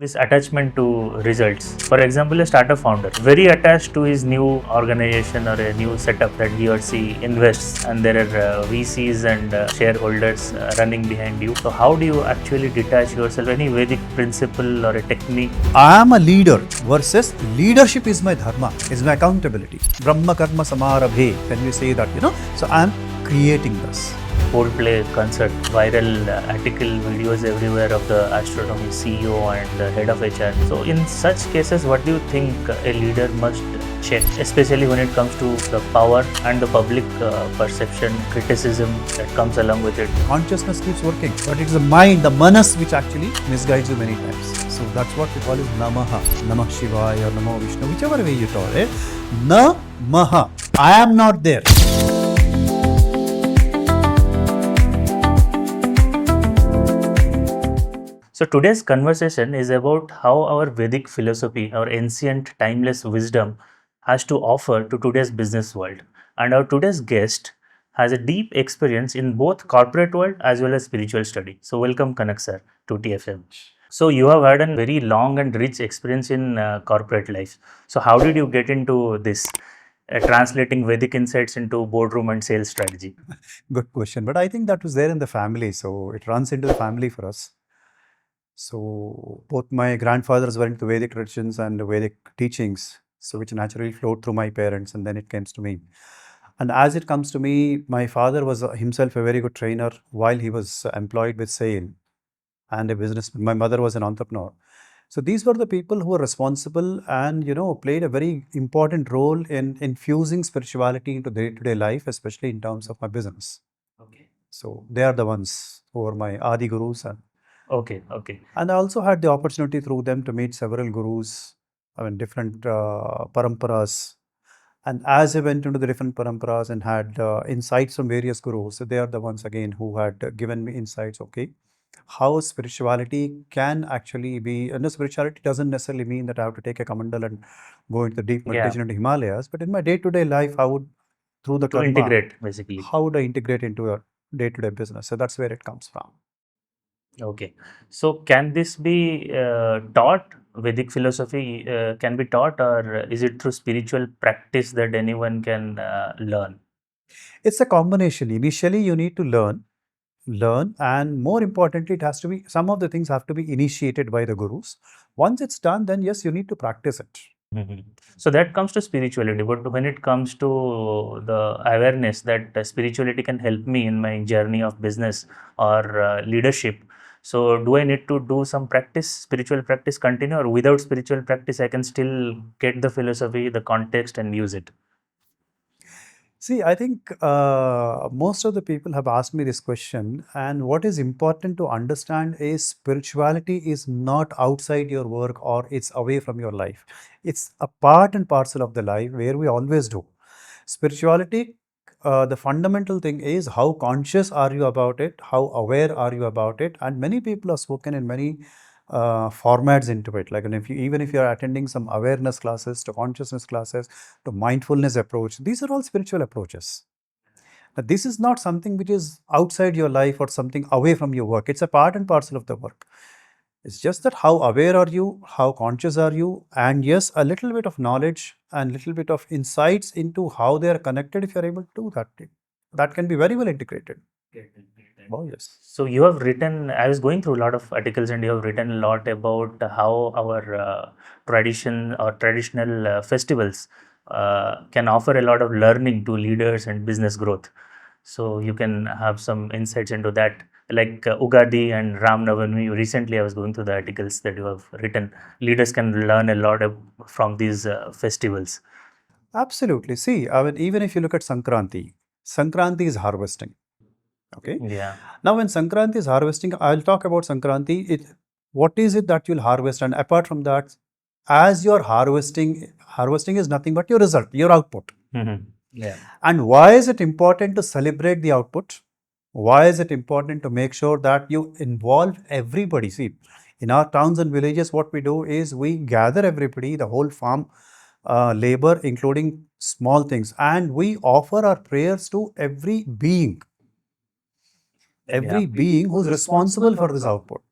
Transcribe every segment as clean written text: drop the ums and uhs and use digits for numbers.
This attachment to results. For example, a startup founder very attached to his new organization or a new setup that he or she invests, and there are VCs and shareholders running behind you. So how do you actually detach yourself? Any Vedic principle or a technique? I am a leader versus leadership is my dharma, is my accountability. Brahma karma samarabhe. When we say that, so I am creating this. Coldplay concert, viral article videos everywhere of the astronomy CEO and the head of HR. So in such cases, what do you think a leader must check, especially when it comes to the power and the public perception, criticism that comes along with it? Consciousness keeps working, but it's the mind, the manas, which actually misguides you many times. So that's what we call is Namaha, Namah Shivaya or Namo Vishnu, whichever way you call it. Namaha. I am not there. So today's conversation is about how our Vedic philosophy, our ancient timeless wisdom has to offer to today's business world. And our today's guest has a deep experience in both corporate world as well as spiritual study. So welcome Kanak sir to TFM. So you have had a very long and rich experience in corporate life. So how did you get into this? Translating Vedic insights into boardroom and sales strategy. Good question. But I think that was there in the family. So it runs into the family for us. So both my grandfathers were into Vedic traditions and Vedic teachings, so which naturally flowed through my parents, and then it comes to me. And as it comes to me, my father was himself a very good trainer while he was employed with SAIL and a businessman. My mother was an entrepreneur. So these were the people who were responsible and played a very important role in infusing spirituality into day-to-day life, especially in terms of my business. Okay. So they are the ones who are my Adi Gurus. Okay. And I also had the opportunity through them to meet several gurus, different paramparas. And as I went into the different paramparas and had insights from various gurus, so they are the ones again who had given me insights, okay, how spirituality can actually be, spirituality doesn't necessarily mean that I have to take a kamandal and go into the deep meditation into Himalayas, but in my day-to-day life, I would, through the To karma, integrate basically. how would I integrate into a day-to-day business? So that's where it comes from. Okay. So can this be taught? Vedic philosophy can be taught, or is it through spiritual practice that anyone can learn? It's a combination. Initially, you need to learn, and more importantly, it has to be, some of the things have to be initiated by the gurus. Once it's done, then yes, you need to practice it. Mhm. So that comes to spirituality, but when it comes to the awareness that spirituality can help me in my journey of business or leadership, so do I need to do some practice, spiritual practice continue, or without spiritual practice, I can still get the philosophy, the context, and use it? See, I think most of the people have asked me this question, and what is important to understand is spirituality is not outside your work or it's away from your life. It's a part and parcel of the life where we always do. Spirituality, the fundamental thing is how conscious are you about it, how aware are you about it, and many people have spoken in many formats into it. Like, and even if you are attending some awareness classes, to consciousness classes, to mindfulness approach, these are all spiritual approaches. Now, this is not something which is outside your life or something away from your work. It's a part and parcel of the work. It's just that how aware are you, how conscious are you, and yes, a little bit of knowledge and little bit of insights into how they are connected. If you are able to do that, that can be very well integrated. Oh yes. So you have written, I was going through a lot of articles, and you have written a lot about how our tradition or traditional festivals can offer a lot of learning to leaders and business growth. So you can have some insights into that, like Ugadi and Ram Navami. Recently, I was going through the articles that you have written. Leaders can learn a lot from these festivals. Absolutely. See, even if you look at Sankranti, Sankranti is harvesting. Okay. Yeah. Now, when Sankranti is harvesting, I'll talk about Sankranti. What is it that you'll harvest? And apart from that, as you're harvesting is nothing but your result, your output. Yeah. And why is it important to celebrate the output? Why is it important to make sure that you involve everybody? See, in our towns and villages, what we do is we gather everybody, the whole farm labor, including small things, and we offer our prayers to every being Yeah. who's responsible for this output.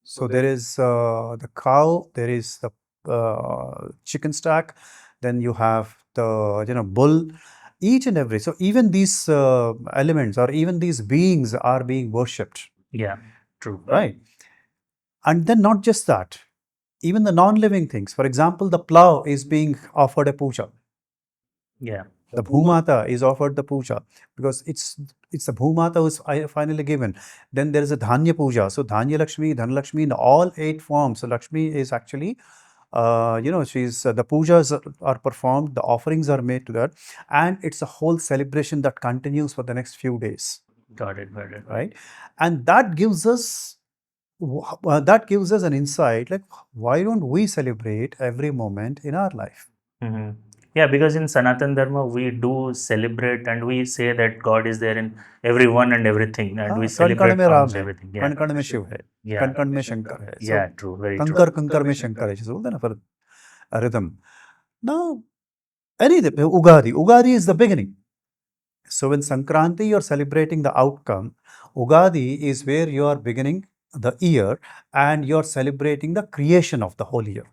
So there is the cow, there is the chicken stack, then you have the bull, each and every. So even these elements or even these beings are being worshipped, Yeah, true. right? And then not just that, even the non-living things. For example, the plow is being offered a puja. Yeah, The Bhumata is offered the puja because it's the Bhumata who is finally given. Then there is a Dhanya puja. So Dhanya Lakshmi, Dhanalakshmi in all 8 forms. So Lakshmi is actually, she's the pujas are performed, the offerings are made to that, and it's a whole celebration that continues for the next few days, got it, got it. right? And that gives us an insight like why don't we celebrate every moment in our life? Hmm. Yeah, because in Sanatan Dharma, we do celebrate and we say that God is there in everyone and everything, and we कण कण celebrate में Ram almost है, everything. Yeah, कण कण में शिव है, yeah, कण कण में शंकर है. So yeah, true, very true. कंकर कंकर में शंकर है, जैसे बोलते हैं ना, for a rhythm. Now, anything, Ugadi is the beginning. So when Sankranti you're celebrating the outcome, Ugadi is where you are beginning the year and you're celebrating the creation of the whole year.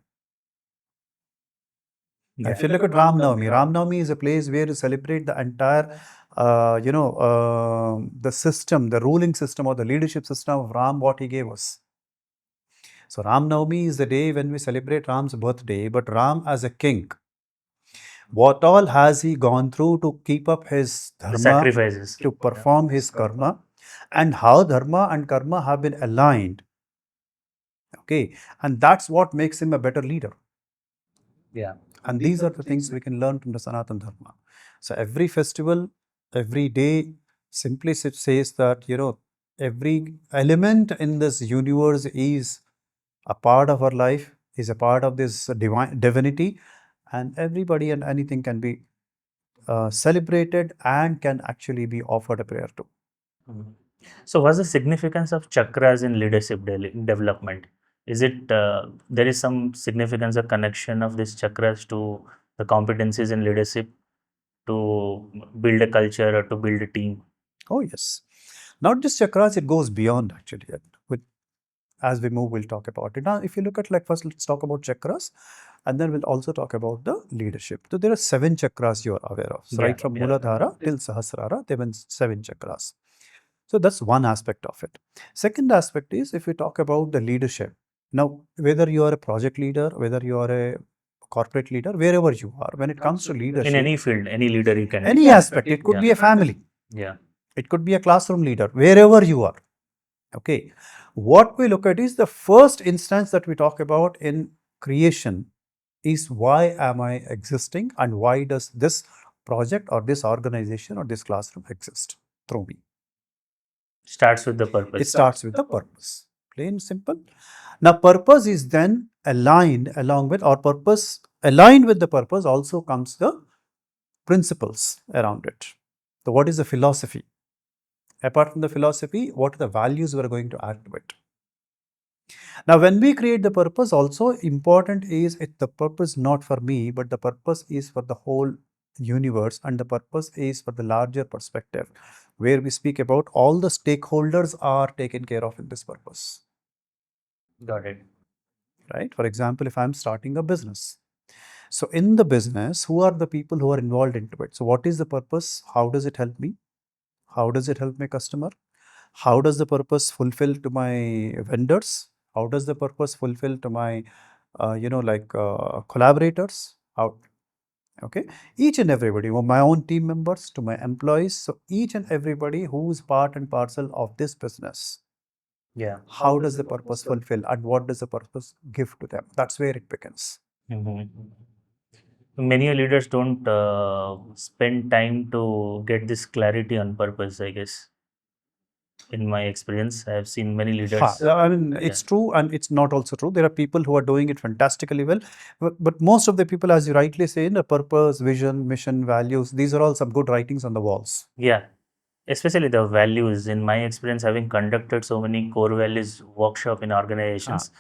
Yeah. If you look at Ram Navami is a place where you celebrate the entire, the system, the ruling system or the leadership system of Ram, what he gave us. So Ram Navami is the day when we celebrate Ram's birthday, but Ram as a king, what all has he gone through to keep up his The dharma, sacrifices. to perform his karma, and how dharma and karma have been aligned. Okay, and that's what makes him a better leader. Yeah. And these are the things we can learn from the Sanatan Dharma. So every festival, every day simply says that, every element in this universe is a part of our life, is a part of this divinity, and everybody and anything can be celebrated and can actually be offered a prayer to. Mhm. So, what's the significance of chakras in leadership development? Is it there is some significance or connection of these chakras to the competencies in leadership to build a culture or to build a team? Oh, yes. Not just chakras, it goes beyond actually. With As we move, we'll talk about it. Now, if you look at, like, first let's talk about chakras, and then we'll also talk about the leadership. So there are 7 chakras you are aware of. So Yeah, right from yeah. Muladhara till Sahasrara, there are 7 chakras. So that's one aspect of it. Second aspect is if we talk about the leadership. Now, whether you are a project leader, whether you are a corporate leader, wherever you are, when it comes to In leadership, any field, any leader you can. any aspect, it could be a family, Yeah. it could be a classroom leader, wherever you are. Okay. What we look at is the first instance that we talk about in creation is why am I existing and why does this project or this organization or this classroom exist through me? Starts with the purpose. It starts with the purpose. Plain simple. Now, purpose is then aligned along with, or purpose aligned with the purpose also comes the principles around it. So, what is the philosophy? Apart from the philosophy, what are the values we are going to add to it? Now, when we create the purpose, also important is the purpose not for me, but the purpose is for the whole universe, and the purpose is for the larger perspective, where we speak about all the stakeholders are taken care of in this purpose. Got it. Right? For example, if I'm starting a business, so in the business, who are the people who are involved into it? So, what is the purpose? How does it help me? How does it help my customer? How does the purpose fulfill to my vendors? How does the purpose fulfill to my, collaborators? How? Okay, each and everybody, from my own team members to my employees. So each and everybody who's part and parcel of this business. Yeah. How does the purpose fulfill and what does the purpose give to them? That's where it begins. Many leaders don't spend time to get this clarity on purpose, I guess. In my experience, I have seen many leaders. I mean, it's true and it's not also true. There are people who are doing it fantastically well, but most of the people, as you rightly say, the purpose, vision, mission, values, these are all some good writings on the walls. Yeah, especially the values. In my experience, having conducted so many core values workshop in organizations,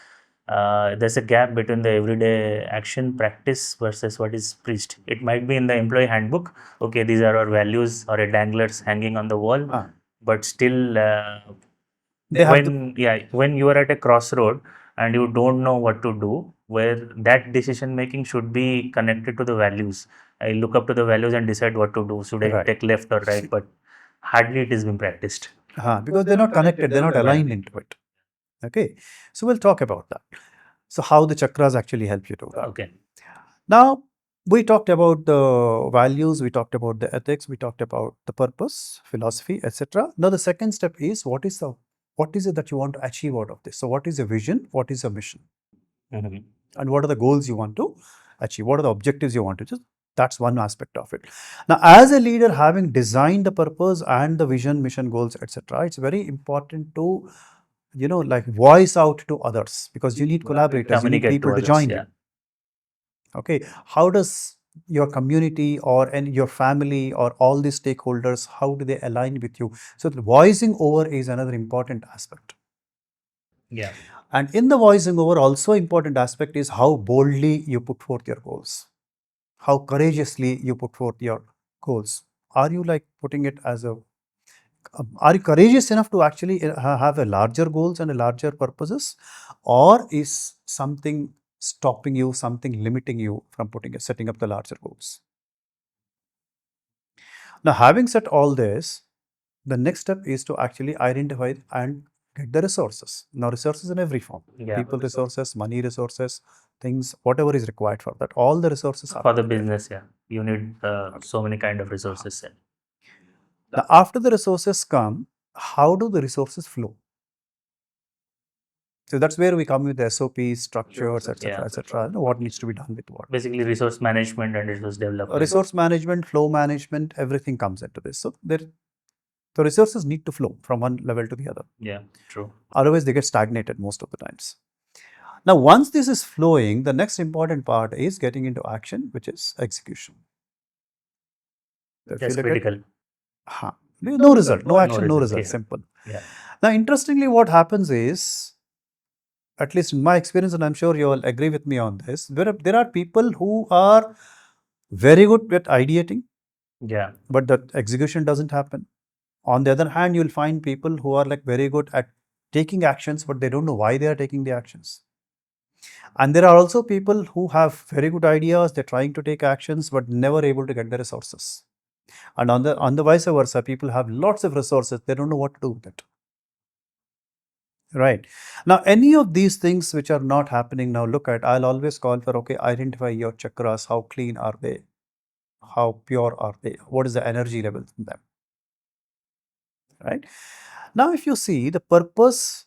there's a gap between the everyday action practice versus what is preached. It might be in the employee handbook. Okay, these are our values or a danglers hanging on the wall, but still They have to. When you are at a crossroad and you don't know what to do, where that decision making should be connected to the values. I look up to the values and decide what to do. Should I Right. take left or right? But hardly it is being practiced. Because they're not connected, they're not aligned into it. Okay, so we'll talk about that. So how the chakras actually help you do that. Okay. Now, we talked about the values, we talked about the ethics, we talked about the purpose, philosophy, etc. Now, the second step is what is it that you want to achieve out of this? So, what is your vision? What is your mission? Mhm. And what are the goals you want to achieve? What are the objectives you want to just? That's one aspect of it. Now, as a leader, having designed the purpose and the vision, mission, goals, etc., it's very important to like voice out to others because you need collaborators, you need Communicate to people to others. join Yeah. you. Okay, how does your community or your family or all the stakeholders, how do they align with you? So the voicing over is another important aspect. Yeah. And in the voicing over, also important aspect is how boldly you put forth your goals, how courageously you put forth your goals. Are you like putting it as are you courageous enough to actually have a larger goals and a larger purposes, or is something stopping you, something limiting you from setting up the larger goals? Now, having said all this, the next step is to actually identify and get the resources. Now, resources in every form, Yeah. people resources, money resources, things, whatever is required for that, all the resources are For the there. business, yeah. You need so many kind of resources. Yeah. Now, after the resources come, how do the resources flow? So that's where we come with the SOPs, structures, Yeah. etc., etc. What needs to be done with what? Basically, resource management and resource development. Resource management, flow management, everything comes into this. So the resources need to flow from one level to the other. Yeah, true. Otherwise, they get stagnated most of the times. Now, once this is flowing, the next important part is getting into action, which is execution. So if That's you look at, critical. no result, no action, no result, result, yeah. simple. Yeah. Now, interestingly, what happens is, at least in my experience, and I'm sure you all agree with me on this, there are people who are very good at ideating, Yeah. but the execution doesn't happen. On the other hand, you'll find people who are like very good at taking actions, but they don't know why they are taking the actions. And there are also people who have very good ideas, they're trying to take actions, but never able to get the resources. And on the vice versa, people have lots of resources, they don't know what to do with it. Right. Now, any of these things which are not happening now, look at, I'll always call for, okay, identify your chakras, how clean are they? How pure are they? What is the energy level in them? Right. Now, if you see the purpose,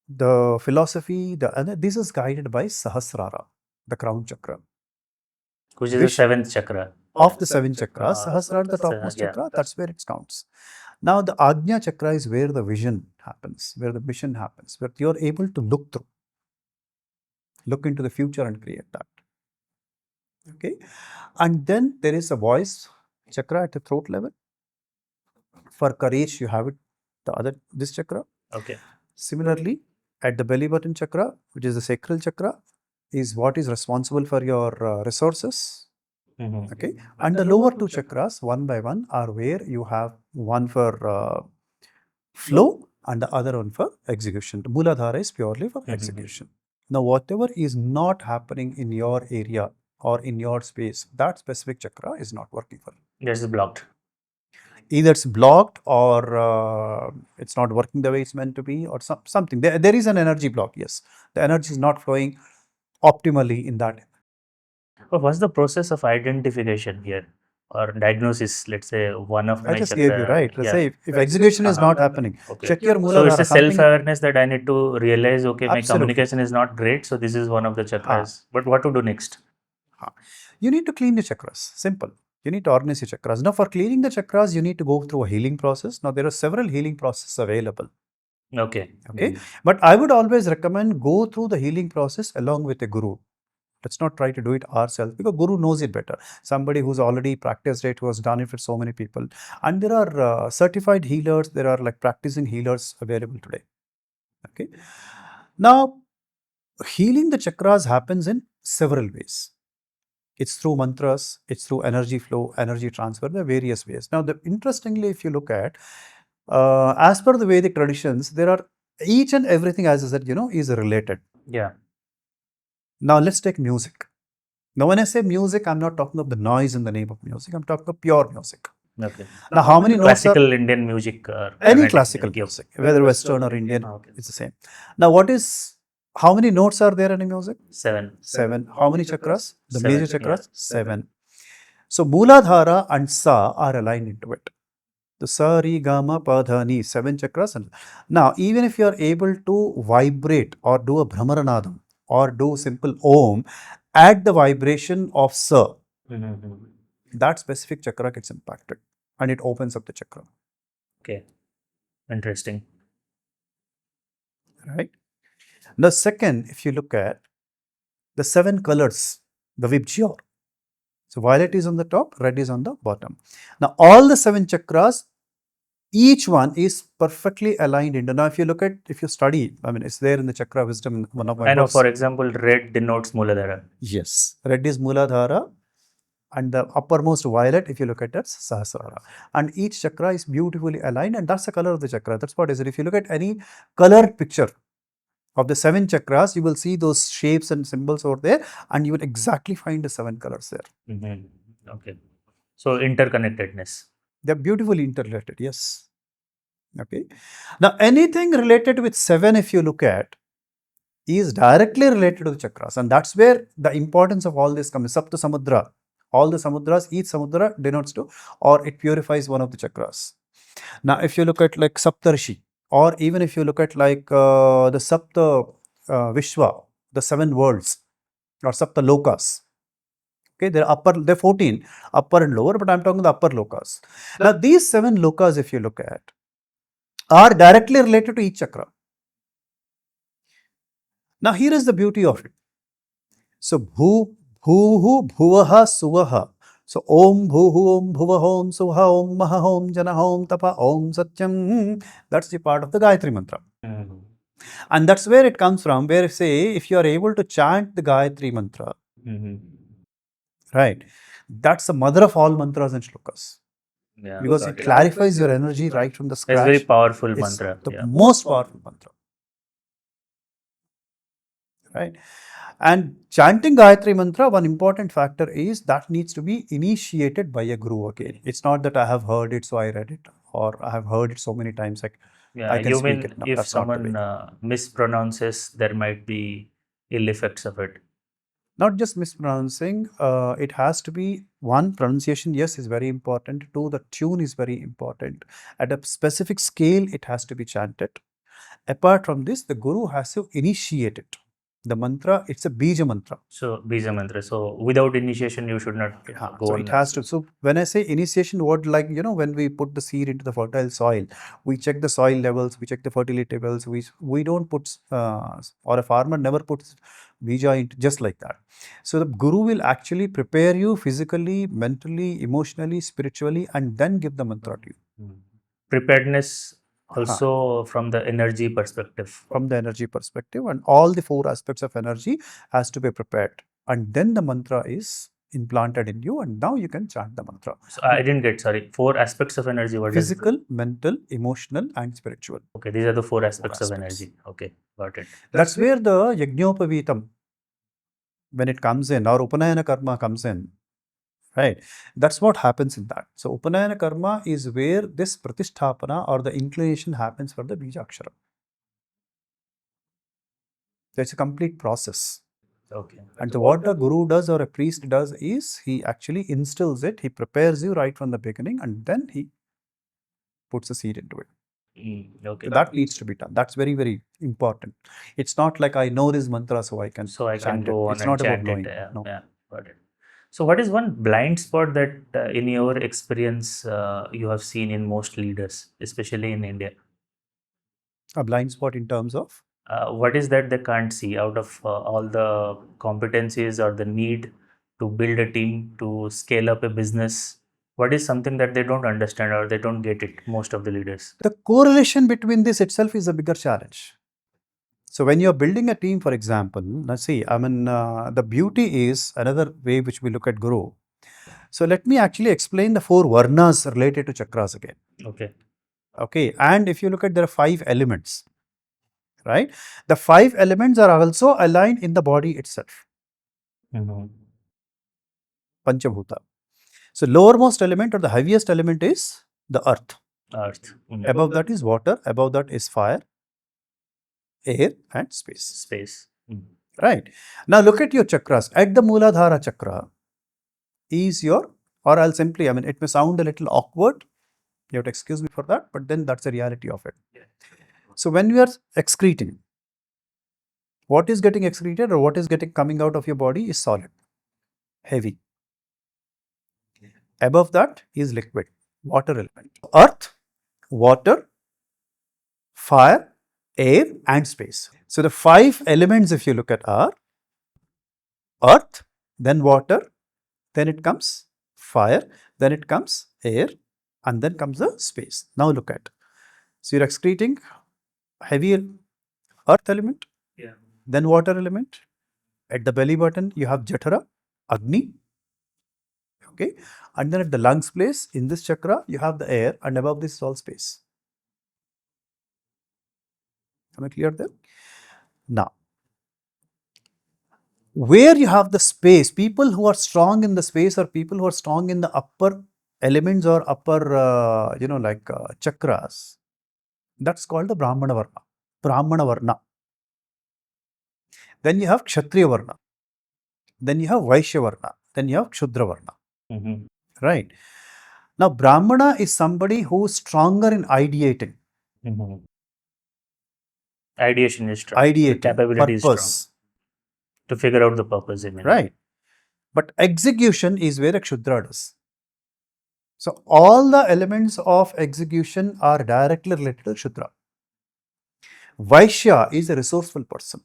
the philosophy, this is guided by Sahasrara, the crown chakra, Which is the which seventh chakra. of the seven chakras, Sahasrara, the topmost Yeah. chakra, that's where it counts. Now, the Ajna chakra is where the vision happens, where the mission happens, where you're able to look through, look into the future and create that. Okay. And then there is a voice chakra at the throat level. For courage, you have it, this chakra. Okay. Similarly, at the belly button chakra, which is the sacral chakra, is what is responsible for your resources. Mhm. Okay. And the lower two chakras, one by one, are where you have one for flow and the other one for execution. The Mooladhara is purely for execution. Now, whatever is not happening in your area or in your space, that specific chakra is not working for you. That's blocked. Either it's blocked or it's not working the way it's meant to be, or something. There is an energy block, yes. The energy is not flowing optimally in that. But what's the process of identification here or diagnosis? Let's say one of I my just gave you, chakra. right? Let's Yeah. say if execution is not happening, Okay. check your So it's a Mooladhara. self-awareness that I need to realize, okay, my Absolutely. communication is not great, so this is one of the chakras. But what to do next? You need to clean the chakras. Simple. You need to organize your chakras. Now, for cleaning the chakras, you need to go through a healing process. Now, there are several healing processes available. Okay. Okay. But I would always recommend go through the healing process along with a guru. Let's not try to do it ourselves because guru knows it better. Somebody who's already practiced it, who has done it for so many people. And there are certified healers. There are like practicing healers available today. Okay. Now, healing the chakras happens in several ways. It's through mantras, it's through energy flow, energy transfer, there are various ways. Now, interestingly, if you look at, as per the Vedic traditions, there are Each and everything, as I said, is related. Yeah. Now let's take music. Now when I say music, I'm not talking of the noise in the name of music. I'm talking of pure music. Okay. Now how many notes are Classical Indian music or any Carnatic classical music? music, whether Western or Indian, Okay. it's the same. Now how many notes are there in music? 7. 7. How many chakras? The 7. major chakras? 7. So Mooladhara and Sa are aligned into it. The Sa, Ri, Ga, Ma, Pa, Dha, Ni, 7 chakras. And now, even if you are able to vibrate or do a Brahmaranadam or do simple Om, add the vibration of Sa, that specific chakra gets impacted and it opens up the chakra. Okay. Interesting. Right? The second, if you look at the 7 colors, the Vibgyor. So violet is on the top, red is on the bottom. Now all the 7 chakras, each one is perfectly aligned into. Now if you study, I mean, it's there in the Chakra Wisdom in one of my I know, books. for example, red denotes Mooladhara. Yes, red is Mooladhara and the uppermost violet, if you look at that, Sahasrara. And each chakra is beautifully aligned and that's the color of the chakra. That's what is it. If you look at any colored picture of the 7 chakras, you will see those shapes and symbols over there and you will exactly find the 7 colors there. Okay. So interconnectedness. They're beautifully interrelated, yes. Okay. Now anything related with 7, if you look at, is directly related to the chakras, and that's where the importance of all this comes. Sapta Samudra, all the samudras, each samudra denotes to, or it purifies one of the chakras. Now, if you look at like Saptarshi, or even if you look at like the Sapta Vishwa, the 7 worlds, or Sapta Lokas. Okay, they're 14, upper and lower, but I'm talking the upper lokas. Now, these 7 lokas, if you look at, are directly related to each chakra. Now, here is the beauty of it. So, bhuhu, bhuvaha, suvaha. So, om, bhuhu, om, bhuvaha, om, suvaha, om, maha, om, janaha, om, tapa, om, satyam. That's the part of the Gayatri mantra. And that's where it comes from, where say, if you are able to chant the Gayatri mantra, right, that's the mother of all mantras and shlokas. Yeah. Because it clarifies your energy right from the scratch. It's very powerful It's mantra. the Yeah. most powerful mantra. Right? And chanting Gayatri Mantra, one important factor is that needs to be initiated by a guru again. It's not that I have heard it, so I read it, or I have heard it so many times, like Yeah, I can you speak mean it. No, if that's not the someone way. mispronounces, there might be ill effects of it. Not just mispronouncing, it has to be one, pronunciation, yes, is very important. Two, the tune is very important. At a specific scale, it has to be chanted. Apart from this, the guru has to initiate it. The mantra, it's a bija mantra. So, Bija mantra. So, without initiation, you should not go So on. it has to. So when I say initiation, what, like, when we put the seed into the fertile soil, we check the soil levels, we check the fertility levels. We don't put or a farmer never puts bija into just like that. So the guru will actually prepare you physically, mentally, emotionally, spiritually, and then give the mantra to you. Preparedness also from the energy perspective. From the energy perspective, and all the 4 aspects of energy has to be prepared, and then the mantra is implanted in you, and now you can chant the mantra. So, I didn't get, sorry, 4 aspects of energy. What is Physical, mental, emotional, and spiritual. Okay, these are the 4 aspects of energy. Okay, got it. That's where the Yajñopavitam, when it comes in, or Upanayana karma comes in, right? That's what happens in that. So Upanayana karma is where this pratisthapana or the inclination happens for the Bijakshara. That's a complete process. Okay. And so what the guru does or a priest does is he actually instills it, he prepares you right from the beginning, and then he puts the seed into it. Okay. That needs to be done. That's very, very important. It's not like I know this mantra, so I can chant go it. on It's and not about chant knowing. it. No. Yeah, got it. So, what is one blind spot that, in your experience, you have seen in most leaders, especially in India? A blind spot in terms of? What is that they can't see out of all the competencies or the need to build a team, to scale up a business? What is something that they don't understand or they don't get it, most of the leaders? The correlation between this itself is a bigger challenge. So when you're building a team, for example, let's see, I mean, the beauty is another way which we look at guru. So let me actually explain the 4 varnas related to chakras again. Okay. Okay, and if you look at, there are 5 elements. right? The 5 elements are also aligned in the body itself. Panchabhuta. So lowermost element or the heaviest element is the earth. Earth. Above that is water. Above that is fire, air, and space. Space. Right. Now look at your chakras. At the Mooladhara chakra is your, or I'll simply, I mean, it may sound a little awkward. You have to excuse me for that, but then that's the reality of it. So when you are excreting, what is getting excreted or what is getting coming out of your body is solid, heavy. Above that is liquid, water element. Earth, water, fire, air, and space. So the 5 elements, if you look at, are earth, then water, then it comes fire, then it comes air, and then comes the space. Now look at. So you're excreting heavy earth element, then water element. At the belly button, you have Jatara, Agni. Okay, and then at the lungs place, in this chakra, you have the air, and above this is all space. Am I clear there? Now, where you have the space, people who are strong in the space or people who are strong in the upper elements or upper, chakras, that's called the Brahmana Varna. Brahmana Varna. Then you have Kshatriya Varna. Then you have Vaishya Varna. Then you have Kshudra Varna. Right. Now, Brahmana is somebody who is stronger in ideating. Ideation is strong. Ideating, Capability is strong. purpose. To figure out the purpose. Right. But execution is where a Kshudra does. So, all the elements of execution are directly related to Kshudra. Vaishya is a resourceful person.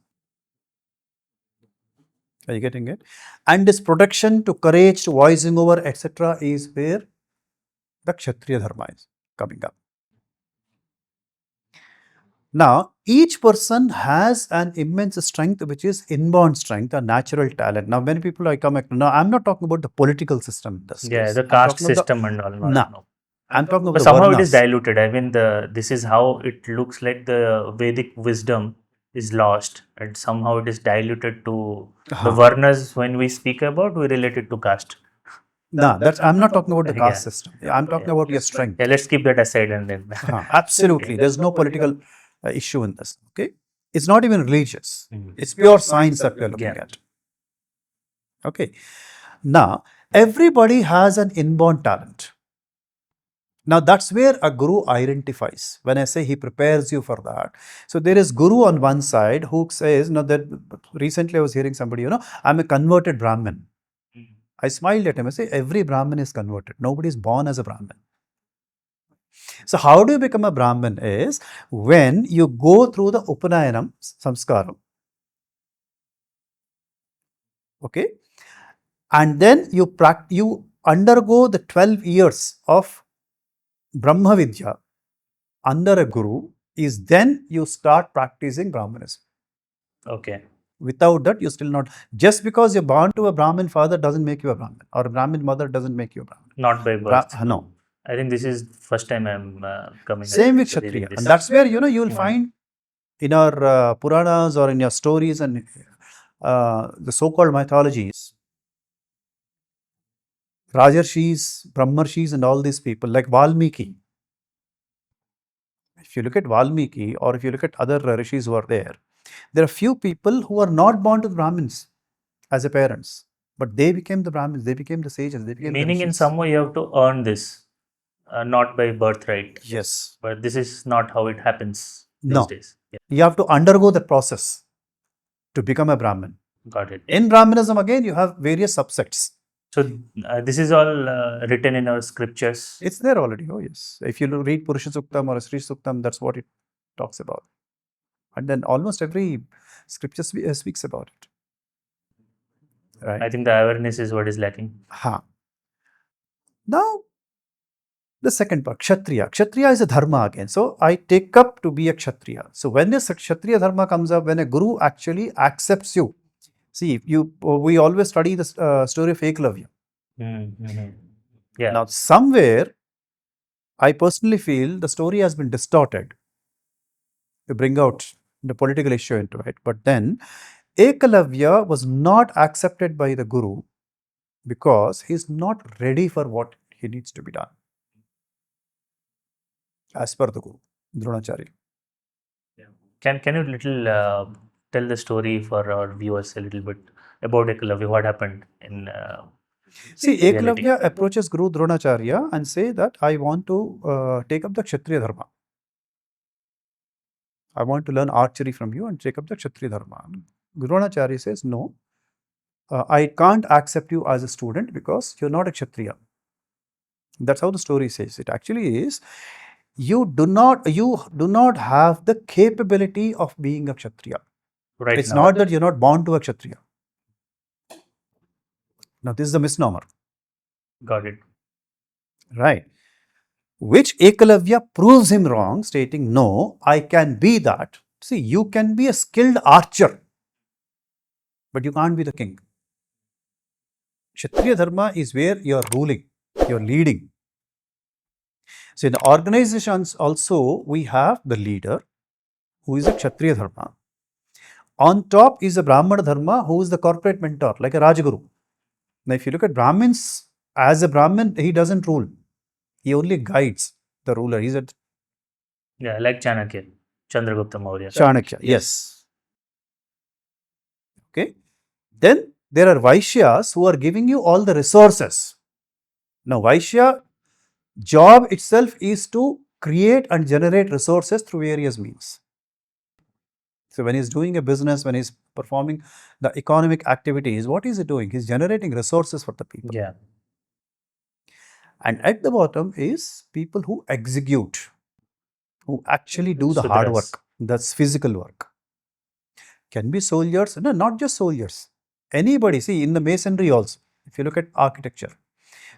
Are you getting it? And this protection to courage, to voicing over, etc. is where the Kshatriya dharma is coming up. Now, each person has an immense strength, which is inborn strength, a natural talent. Now, many people I come across, now I'm not talking about the political system. The caste system and all. No. I'm talking about but the somehow varnas. it is diluted. I mean, this is how it looks like the Vedic wisdom is lost, and somehow it is diluted to the varnas. When we speak about, we relate it to caste. No, that's, I'm not talking about the caste system. I'm talking about your strength. Yeah, let's keep that aside and then. Absolutely. There's no political issue in this. Okay. It's not even religious. It's pure science that we are looking at. Okay. Now, everybody has an inborn talent. Now, that's where a guru identifies. When I say he prepares you for that. So, there is guru on one side who says, no, that recently I was hearing somebody, I'm a converted Brahmin. I smiled at him. I say, every Brahmin is converted. Nobody is born as a Brahmin. So, how do you become a Brahmin is when you go through the Upanayanam samskaram. Okay. And then you undergo the 12 years of Brahma Vidya under a guru, is then you start practicing Brahmanism. Okay. Without that, you still not. Just because you're born to a Brahmin father doesn't make you a Brahmin, or a Brahmin mother doesn't make you a Brahmin. Not by birth. No. I think this is first time I'm coming. Same with Kshatriya. And that's where, you will find in our Puranas or in your stories and the so-called mythologies, Rajarshis, Brahmarshis and all these people like Valmiki. If you look at Valmiki or if you look at other rishis who are there are few people who are not born to the Brahmins as a parents, but they became the Brahmins, they became the sages, they became Meaning the in some way you have to earn this, not by birthright. Yes. But this is not how it happens these days. Yeah. You have to undergo the process to become a Brahmin. Got it. In Brahmanism again, you have various subsects. So this is all written in our scriptures. It's there already. Oh yes. If you read Purusha Suktam or Sri Suktam, that's what it talks about. And then almost every scripture speaks about it. Right. I think the awareness is what is lacking. Now, the second part, Kshatriya. Kshatriya is a dharma again. So, I take up to be a Kshatriya. So, when this Kshatriya dharma comes up, when a guru actually accepts you. See, we always study the story of Eklavya. Yeah. Now, somewhere, I personally feel the story has been distorted to bring out the political issue into it. But then Ekalavya was not accepted by the Guru because he's not ready for what he needs to be done as per the Guru, Dronacharya. Can you little tell the story for our viewers a little bit about Eklavya? What happened in See, reality? Ekalavya approaches Guru Dronacharya and say that I want to take up the Kshatriya dharma. I want to learn archery from you and take up the Kshatriya dharma. Dronacharya says, no, I can't accept you as a student because you're not a Kshatriya. That's how the story says. It actually is. You do not have the capability of being a Kshatriya. Right It's now. not that you're not born to a Kshatriya. Now, this is a misnomer. Got it. Right. Which Ekalavya proves him wrong, stating, no, I can be that. See, you can be a skilled archer, but you can't be the king. Kshatriya dharma is where you're ruling, you're leading. So in the organizations also, we have the leader who is a Kshatriya dharma. On top is a Brahmana dharma who is the corporate mentor, like a Rajaguru. Now, if you look at Brahmins, as a Brahmin, he doesn't rule. He only guides the ruler. He's a Yeah, like Chanakya, Chandragupta Maurya. Chanakya. Yes. Okay. Then there are Vaishyas who are giving you all the resources. Now, Vaishya job itself is to create and generate resources through various means. So when he's doing a business, when he's performing the economic activities, what is he doing? He's generating resources for the people. Yeah. And at the bottom is people who execute, who actually do the hard Sudras. work. That's physical work. Can be soldiers, no, not just soldiers. Anybody, see in the masonry also, if you look at architecture.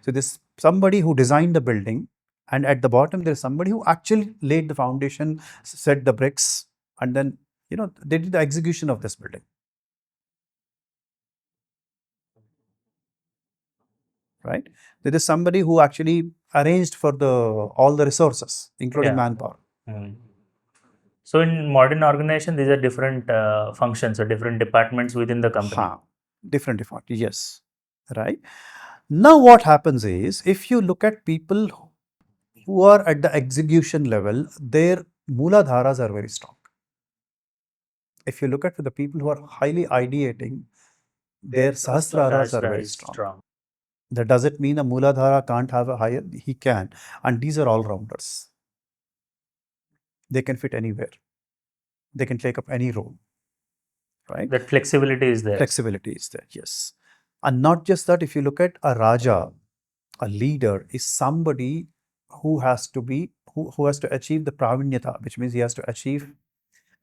So this somebody who designed the building, and at the bottom there is somebody who actually laid the foundation, set the bricks, and then they did the execution of this building. Right? There is somebody who actually arranged for all the resources, including Yeah. manpower. So in modern organization, these are different functions or different departments within the company. Different, yes. Right? Now what happens is, if you look at people who are at the execution level, their mooladharas are very strong. If you look at the people who are highly ideating, their sahasraras are very strong. That doesn't mean a mooladhara can't have a higher, he can. And these are all rounders. They can fit anywhere. They can take up any role. Right? That flexibility is there. Flexibility is there, yes. And not just that, if you look at a Raja, a leader is somebody who has to be, who has to achieve the pravinyata, which means he has to achieve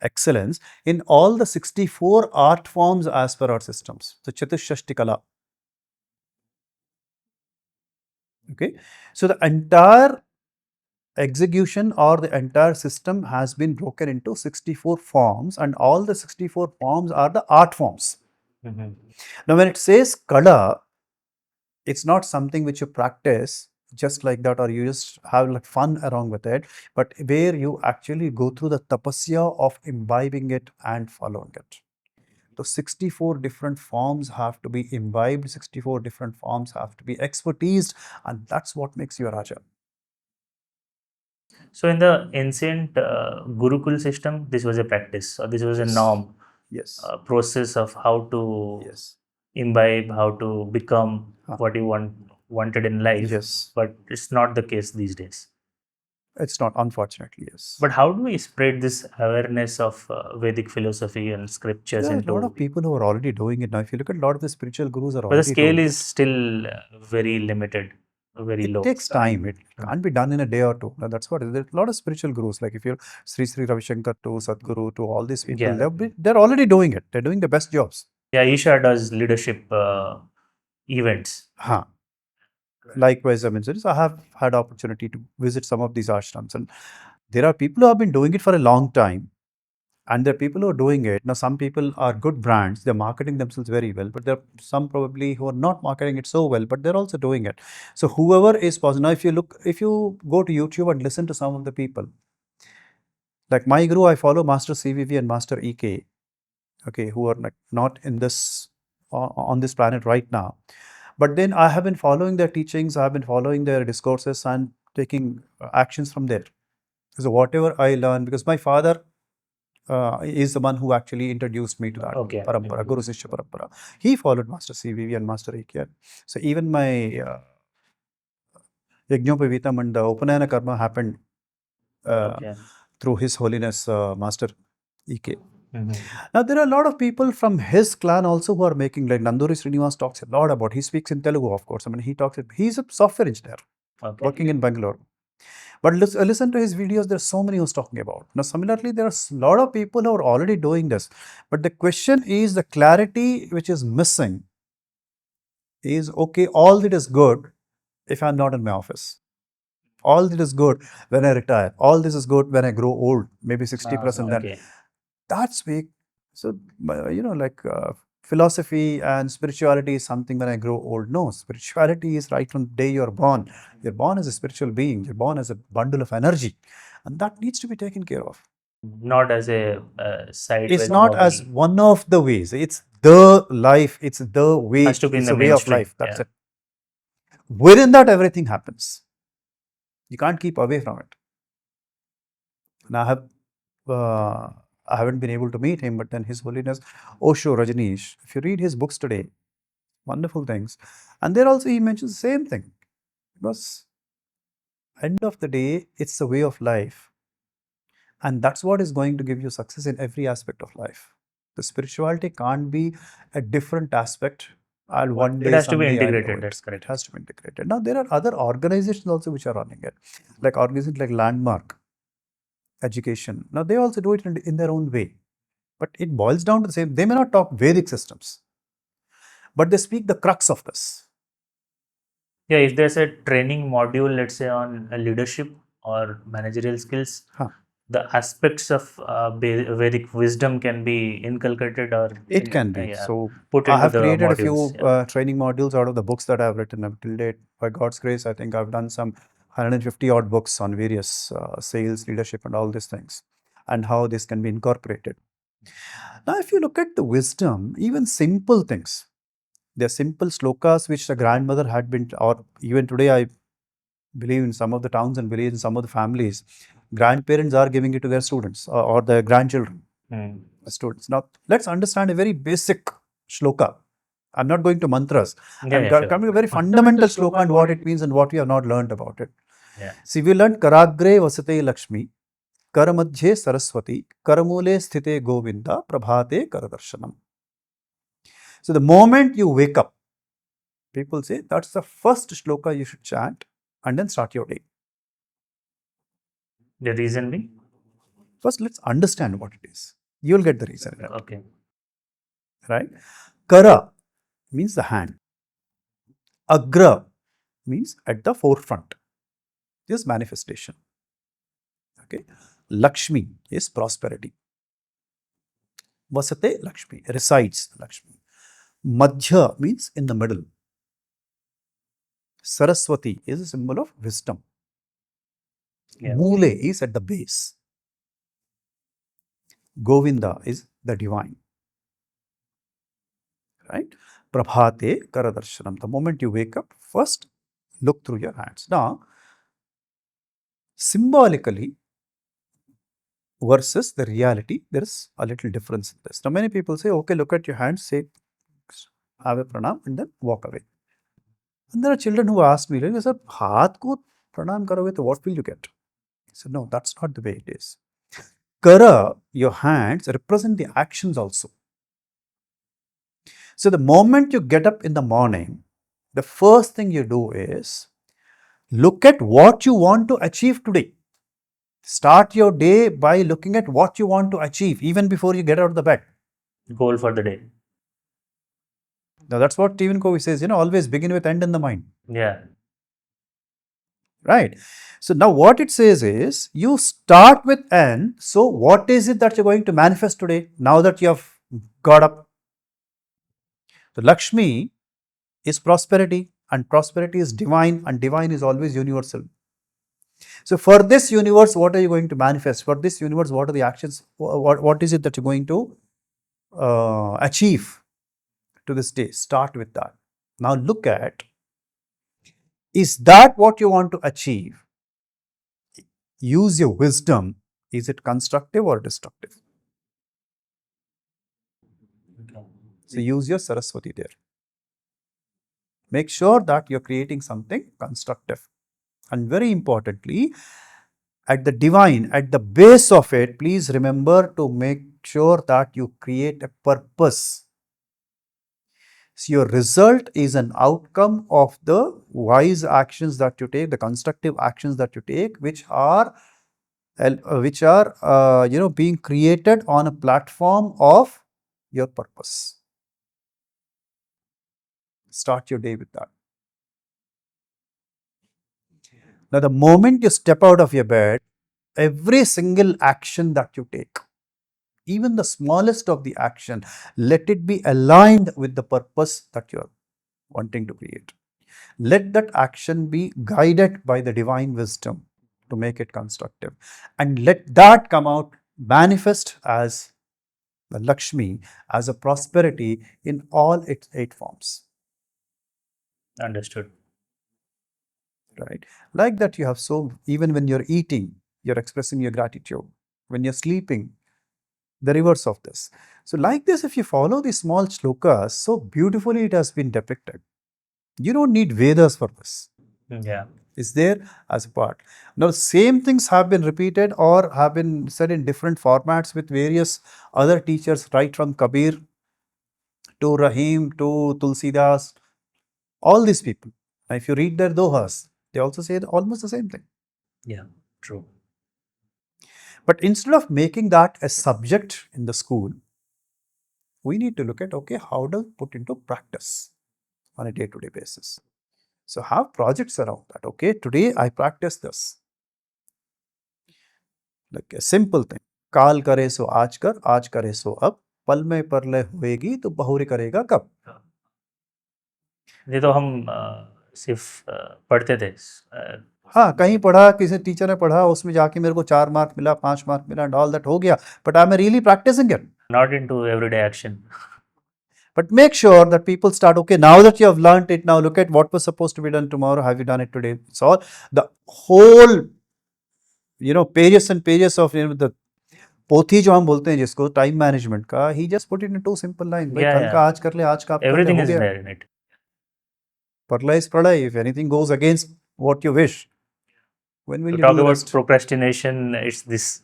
excellence in all the 64 art forms as per our systems. So Chatushashti Kala. Okay. So the entire execution or the entire system has been broken into 64 forms, and all the 64 forms are the art forms. Now, when it says Kala, it's not something which you practice just like that, or you just have like fun along with it, but where you actually go through the tapasya of imbibing it and following it. So 64 different forms have to be imbibed, 64 different forms have to be expertised, and that's what makes you a Raja. So in the ancient Gurukul system, this was a practice, or this was a norm, process of how to imbibe, how to become what you wanted in life. But it's not the case these days. It's not, unfortunately, yes. But how do we spread this awareness of Vedic philosophy and scriptures There are into? a lot of people who are already doing it now. If you look at a lot of the spiritual gurus are But already the scale doing is still very limited, very low. It takes time. It can't be done in a day or two. Now, that's what it is. There's a lot of spiritual gurus, like if you're Sri Ravi Shankar to Sadhguru to all these people, they're already doing it. They're doing the best jobs. Yeah, Isha does leadership events. Likewise, I mean, I have had opportunity to visit some of these ashrams, and there are people who have been doing it for a long time, and there are people who are doing it. Now, some people are good brands, they're marketing themselves very well, but there are some probably who are not marketing it so well, but they're also doing it. So whoever is possible. Now, if you go to YouTube and listen to some of the people, Like my guru, I follow Master CVV and Master EK, okay, who are like not in this on this planet right now. But then I have been following their teachings, I have been following their discourses and taking actions from there. So whatever I learn, because my father is the one who actually introduced me to that Okay. parampara, Guru Sishya parampara. He followed Master CVV and Master EK. So even my Yajñopavitam and the Upanayana karma happened Okay. through His Holiness Master EK. Mhm. Now, there are a lot of people from his clan also who are making, like Nanduri Srinivas talks a lot about, he speaks in Telugu, of course. I mean, he's a software engineer Okay. working in Bangalore. But listen to his videos, there's so many who's talking about. Now, similarly, there are a lot of people who are already doing this. But the question is the clarity which is missing is, okay, all that is good if I'm not in my office. All that is good when I retire. All this is good when I grow old, maybe 60 plus, and then Okay. that's weak. So, like philosophy and spirituality is something when I grow old. No, spirituality is right from the day you're born. You're born as a spiritual being, you're born as a bundle of energy, and that needs to be taken care of. Not as a It's sideways not as hobby. one of the ways, it's the life, it's the Has way, to be in it's the a way of mainstream. life. That's Yeah. it. Within that, everything happens. You can't keep away from it. And uh, I haven't been able to meet him, but then His Holiness Osho Rajneesh, if you read his books today, wonderful things. And there also he mentions the same thing. Because end of the day, it's a way of life. And that's what is going to give you success in every aspect of life. The spirituality can't be a different aspect. I'll one It day, has to be someday I'll do integrated. it. That's It correct. has to be integrated. Now there are other organizations also which are running it. Like organizations like Landmark Education. Now they also do it in their own way. But it boils down to the same. They may not talk Vedic systems, but they speak the crux of this. Yeah, if there's a training module, let's say on leadership or managerial skills, Huh. the aspects of Vedic wisdom can be inculcated or It can be. yeah, So put I into have the created a modules. few Yeah. training modules out of the books that I've written up till date. By God's grace, I think I've done some 150 odd books on various sales, leadership, and all these things, and how this can be incorporated. Now, if you look at the wisdom, even simple things, they're simple slokas which the grandmother had been, or even today, I believe in some of the towns and villages, in some of the families, grandparents are giving it to their students or their grandchildren. Hmm. Students. Now, let's understand a very basic shloka. I'm not going to mantras. Yeah, I'm yeah, sure. coming to a very fundamental shloka and what it means and what we have not learned about it. Yeah. See, we learned Karagre Vasate Lakshmi, Karamadhye Saraswati, Karamule Sthite Govinda, Prabhate Karadarshanam. So, the moment you wake up, people say that's the first shloka you should chant and then start your day. The reason being? First, let's understand what it is. You'll get the reason in it, Okay. right? Kara means the hand. Agra means at the forefront. This manifestation. Okay. Lakshmi is prosperity. Vasate Lakshmi resides Lakshmi. Madhya means in the middle. Saraswati is a symbol of wisdom. Yeah. Mule is at the base. Govinda is the divine. Right? Prabhate Karadarshanam. The moment you wake up, first look through your hands. Now, symbolically versus the reality, there is a little difference in this. Now, many people say, okay, look at your hands, say, have a pranam, and then walk away. And there are children who ask me, like, sir, हाथ को pranam karoge, तो what will you get? I said, no, that's not the way it is. Kara, your hands represent the actions also. So the moment you get up in the morning, the first thing you do is look at what you want to achieve today. Start your day by looking at what you want to achieve even before you get out of the bed. Goal for the day. Now that's what Stephen Covey says, always begin with end in the mind. Yeah. Right. So now what it says is you start with N. So what is it that you're going to manifest today now that you have got up? So Lakshmi is prosperity and prosperity is divine and divine is always universal. So for this universe, what are you going to manifest? For this universe, what are the actions? What is it that you're going to achieve to this day? Start with that. Now look at, is that what you want to achieve? Use your wisdom. Is it constructive or destructive? So use your Saraswati there. Make sure that you're creating something constructive. And very importantly, at the divine, at the base of it, please remember to make sure that you create a purpose. So your result is an outcome of the wise actions that you take, the constructive actions that you take, which are being created on a platform of your purpose. Start your day with that. Now, the moment you step out of your bed, every single action that you take, even the smallest of the action, let it be aligned with the purpose that you are wanting to create. Let that action be guided by the divine wisdom to make it constructive. And let that come out, manifest as the Lakshmi, as a prosperity in all its 8 forms. Understood. Right? Like that, you have so, even when you're eating, you're expressing your gratitude. When you're sleeping, the reverse of this. So, like this, if you follow these small shlokas, so beautifully it has been depicted. You don't need Vedas for this. Yeah. It's there as a part. Now, same things have been repeated or have been said in different formats with various other teachers, right from Kabir to Rahim to Tulsidas, all these people. Now, if you read their dohas, they also say almost the same thing. Yeah. True. But instead of making that a subject in the school, we need to look at, okay, how to put into practice on a day-to-day basis. So have projects around that. Okay, today I practice this. Like a simple thing. काल करे सो आज करे सो अब, पल में परलय होएगी तो बहुरी करेगा कब. ये तो हम सिर्फ पढ़ते थे. हाँ, कहीं पढ़ा, किसी टीचर ने पढ़ा, उसमें जाके मेरे को 4 मार्क मिला, 5 मार्क मिला, and all that हो गया. But I'm really practicing it. Not into everyday action. But make sure that people start, okay, now that you have learned it, now look at what was supposed to be done tomorrow, have you done it today? It's all the whole, pages and pages of, the पोथी जो हम बोलते हैं जिसको time management का, he just put it in 2 simple lines. भाई कल का आज कर ले, आज का आप कर ले, Everything हो is गया. there in it. Parlay is pralay. If anything goes against what you wish, when will To you talk do the about rest? procrastination, it's this.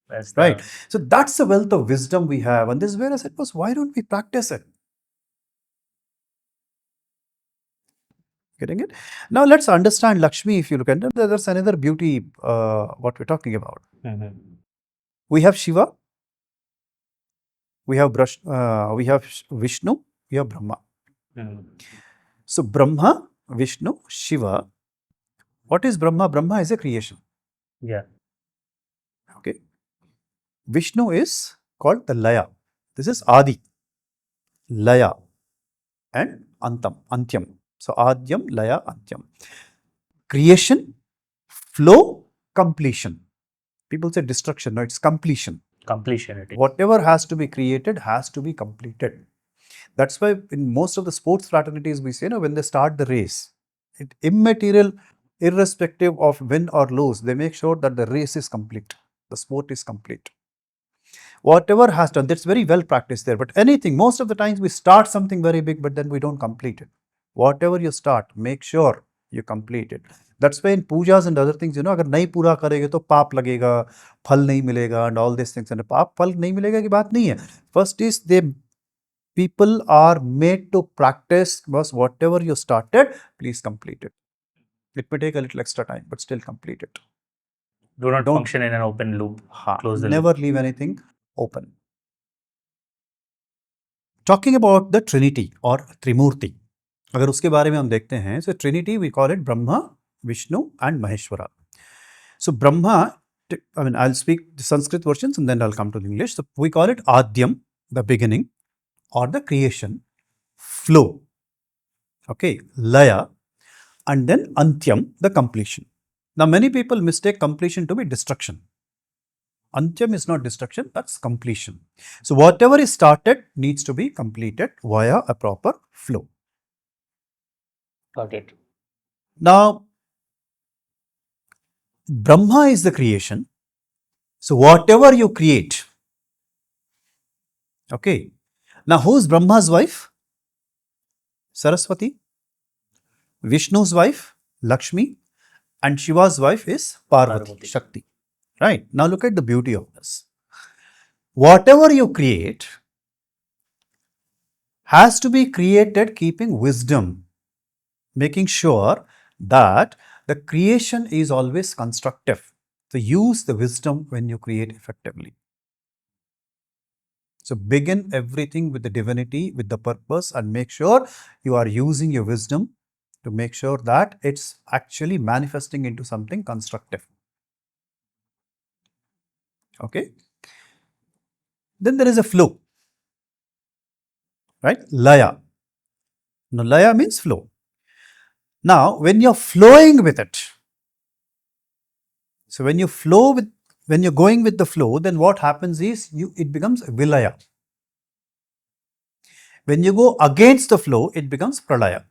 That's Right. So that's the wealth of wisdom we have. And this is where I said, why don't we practice it? Getting it? Now let's understand Lakshmi. If you look at it, there's another beauty, what we're talking about. We have Shiva, we have Vishnu, we have Brahma. So Brahma, Vishnu, Shiva. What is Brahma? Brahma is a creation. Yeah. Okay. Vishnu is called the Laya. This is Adi, Laya, and Antyam. So Adyam, Laya, Antyam. Creation, flow, completion. People say destruction. No, it's completion. Completion. It is. Whatever has to be created has to be completed. That's why in most of the sports fraternities we say, when they start the race, immaterial, irrespective of win or lose, they make sure that the race is complete, the sport is complete. Whatever has done, that's very well practiced there. But anything, most of the times we start something very big, but then we don't complete it. Whatever you start, make sure you complete it. That's why in pujas and other things, अगर नहीं पूरा करेंगे तो पाप लगेगा, फल नहीं मिलेगा, and all these things. And पाप फल नहीं मिलेगा की बात नहीं है. First is people are made to practice, because whatever you started, please complete it. It may take a little extra time, but still complete it. Do not function in an open loop. Close the never loop. Leave anything open. Talking about the Trinity or Trimurti, अगर उसके बारे में हम देखते हैं, so Trinity we call it Brahma, Vishnu and Maheshwara. So Brahma, I'll speak the Sanskrit versions and then I'll come to the English. So we call it Adyam, the beginning or the creation, flow, okay, Laya, and then Antyam, the completion. Now, many people mistake completion to be destruction. Antyam is not destruction, that's completion. So, whatever is started needs to be completed via a proper flow. Got it. Now, Brahma is the creation. So, whatever you create, okay. Now, who's Brahma's wife? Saraswati. Vishnu's wife, Lakshmi. And Shiva's wife is Parvati, Parvati. Shakti. Right. Now, look at the beauty of this. Whatever you create has to be created keeping wisdom, making sure that the creation is always constructive. So, use the wisdom when you create effectively. So, begin everything with the divinity, with the purpose, and make sure you are using your wisdom to make sure that it's actually manifesting into something constructive. Okay. Then there is a flow, right? Laya. Now, laya means flow. Now, when you're flowing with it, so when you're going with the flow, then what happens is it becomes vilaya. When you go against the flow, it becomes pralaya.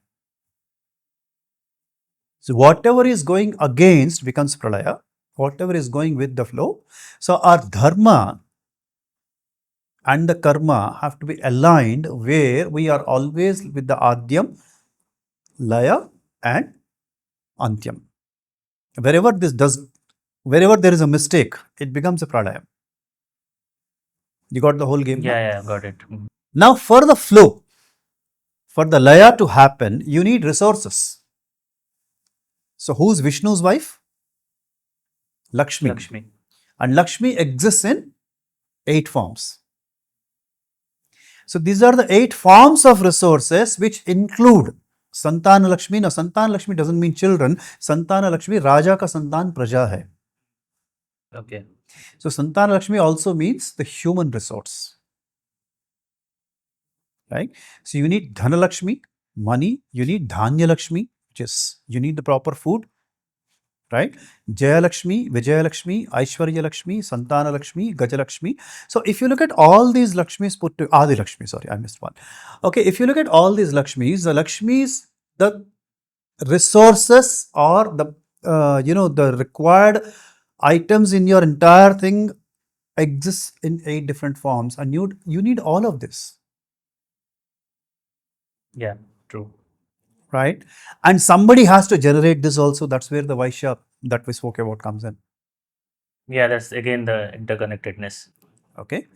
So, whatever is going against becomes pralaya, whatever is going with the flow. So, our dharma and the karma have to be aligned where we are always with the adyam, laya and antyam. Wherever there is a mistake, it becomes a pralaya. You got the whole game? Yeah, got it. Now, for the flow, for the laya to happen, you need resources. So, who's Vishnu's wife? Lakshmi. Lakshmi. And Lakshmi exists in 8 forms. So, these are the 8 forms of resources which include Santana Lakshmi. Now, Santana Lakshmi doesn't mean children. Santana Lakshmi, Raja ka Santan Praja hai. Okay. So, Santana Lakshmi also means the human resource. Right? So, you need Dhana Lakshmi, money. You need Dhanya Lakshmi, which is you need the proper food. Right? Jaya Lakshmi, Vijaya Lakshmi, Aishwarya Lakshmi, Santana Lakshmi, Gaja Lakshmi. So, if you look at all these Lakshmis put to Adi Lakshmi, sorry, I missed one. Okay, if you look at all these Lakshmis, the resources or the the required items in your entire thing exists in 8 different forms, and you need all of this. Yeah, true. Right? And somebody has to generate this also. That's where the Vaishya that we spoke about comes in. Yeah, that's again the interconnectedness. Okay.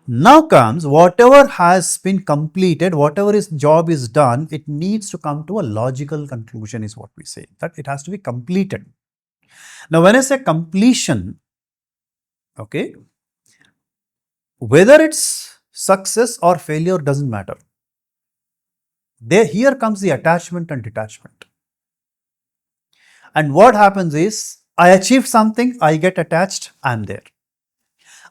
Now comes whatever has been completed, whatever is job is done, it needs to come to a logical conclusion, is what we say. That it has to be completed. Now, when I say completion, okay, whether it's success or failure doesn't matter. Here comes the attachment and detachment. And what happens is, I achieved something, I get attached, I'm there.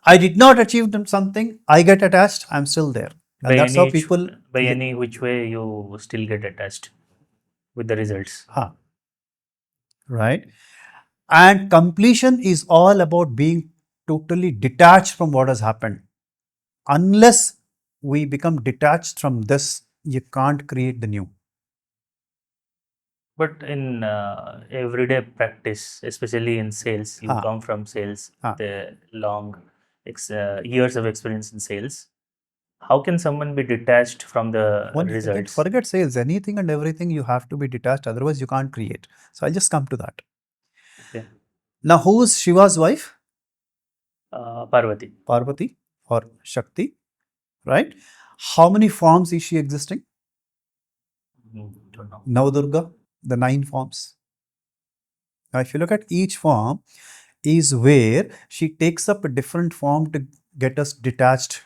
I did not achieve something, I get attached, I'm still there. And that's how people. By any which way you still get attached with the results. Right? And completion is all about being totally detached from what has happened. Unless we become detached from this, you can't create the new. But in everyday practice, especially in sales, you come from sales, the long years of experience in sales. How can someone be detached from the results? Forget sales, anything and everything you have to be detached, otherwise you can't create. So I'll just come to that. Okay. Now, who is Shiva's wife? Parvati. Parvati or Shakti, right? How many forms is she existing? Don't know. Navadurga, the 9 forms. Now, if you look at each form, is where she takes up a different form to get us detached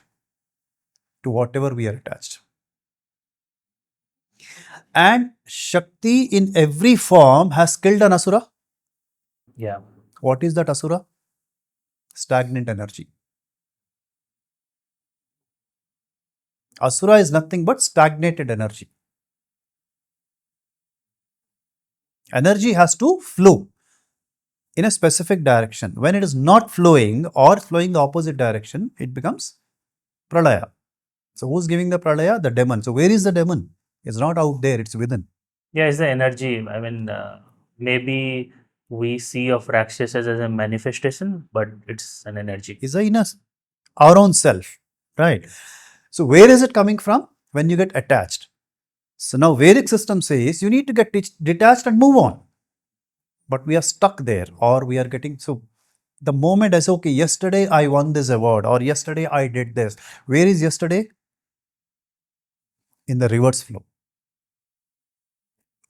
to whatever we are attached. And Shakti in every form has killed an asura. Yeah. What is that asura? Stagnant energy. Asura is nothing but stagnated energy. Energy has to flow. in a specific direction. When it is not flowing or flowing the opposite direction, it becomes pralaya. So who's giving the pralaya? The demon. So where is the demon? It's not out there, it's within. Yeah, it's the energy. I mean, maybe we see of Rakshasas as a manifestation, but it's an energy. It's in us, our own self, right? So where is it coming from? When you get attached. So now Vedic system says you need to get detached and move on. But we are stuck there, or we are getting, so the moment I say, okay, yesterday I won this award, or yesterday I did this. Where is yesterday? In the reverse flow.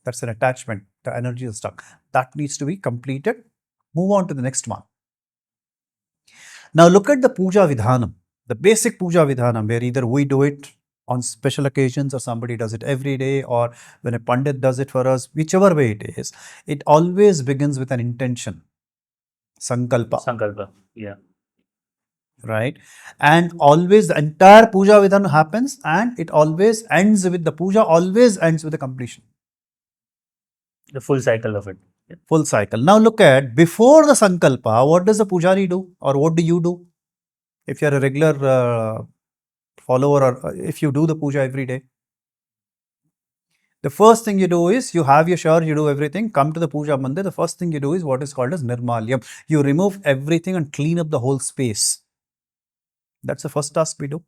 That's an attachment. The energy is stuck. That needs to be completed. Move on to the next one. Now look at the puja vidhanam, the basic puja vidhanam, where either we do it on special occasions or somebody does it every day, or when a pandit does it for us, whichever way it is, it always begins with an intention, Sankalpa, Sankalpa. Yeah. right? And always the entire puja vidhanam happens, and it always ends with, the puja always ends with a completion. The full cycle of it. Yeah. Full cycle. Now look at, before the Sankalpa, what does the pujari do, or what do you do? If you are a regular follower, or if you do the puja every day, the first thing you do is, you have your shower, you do everything, come to the puja mandir, the first thing you do is what is called as nirmalyam. You remove everything and clean up the whole space. That's the first task we do.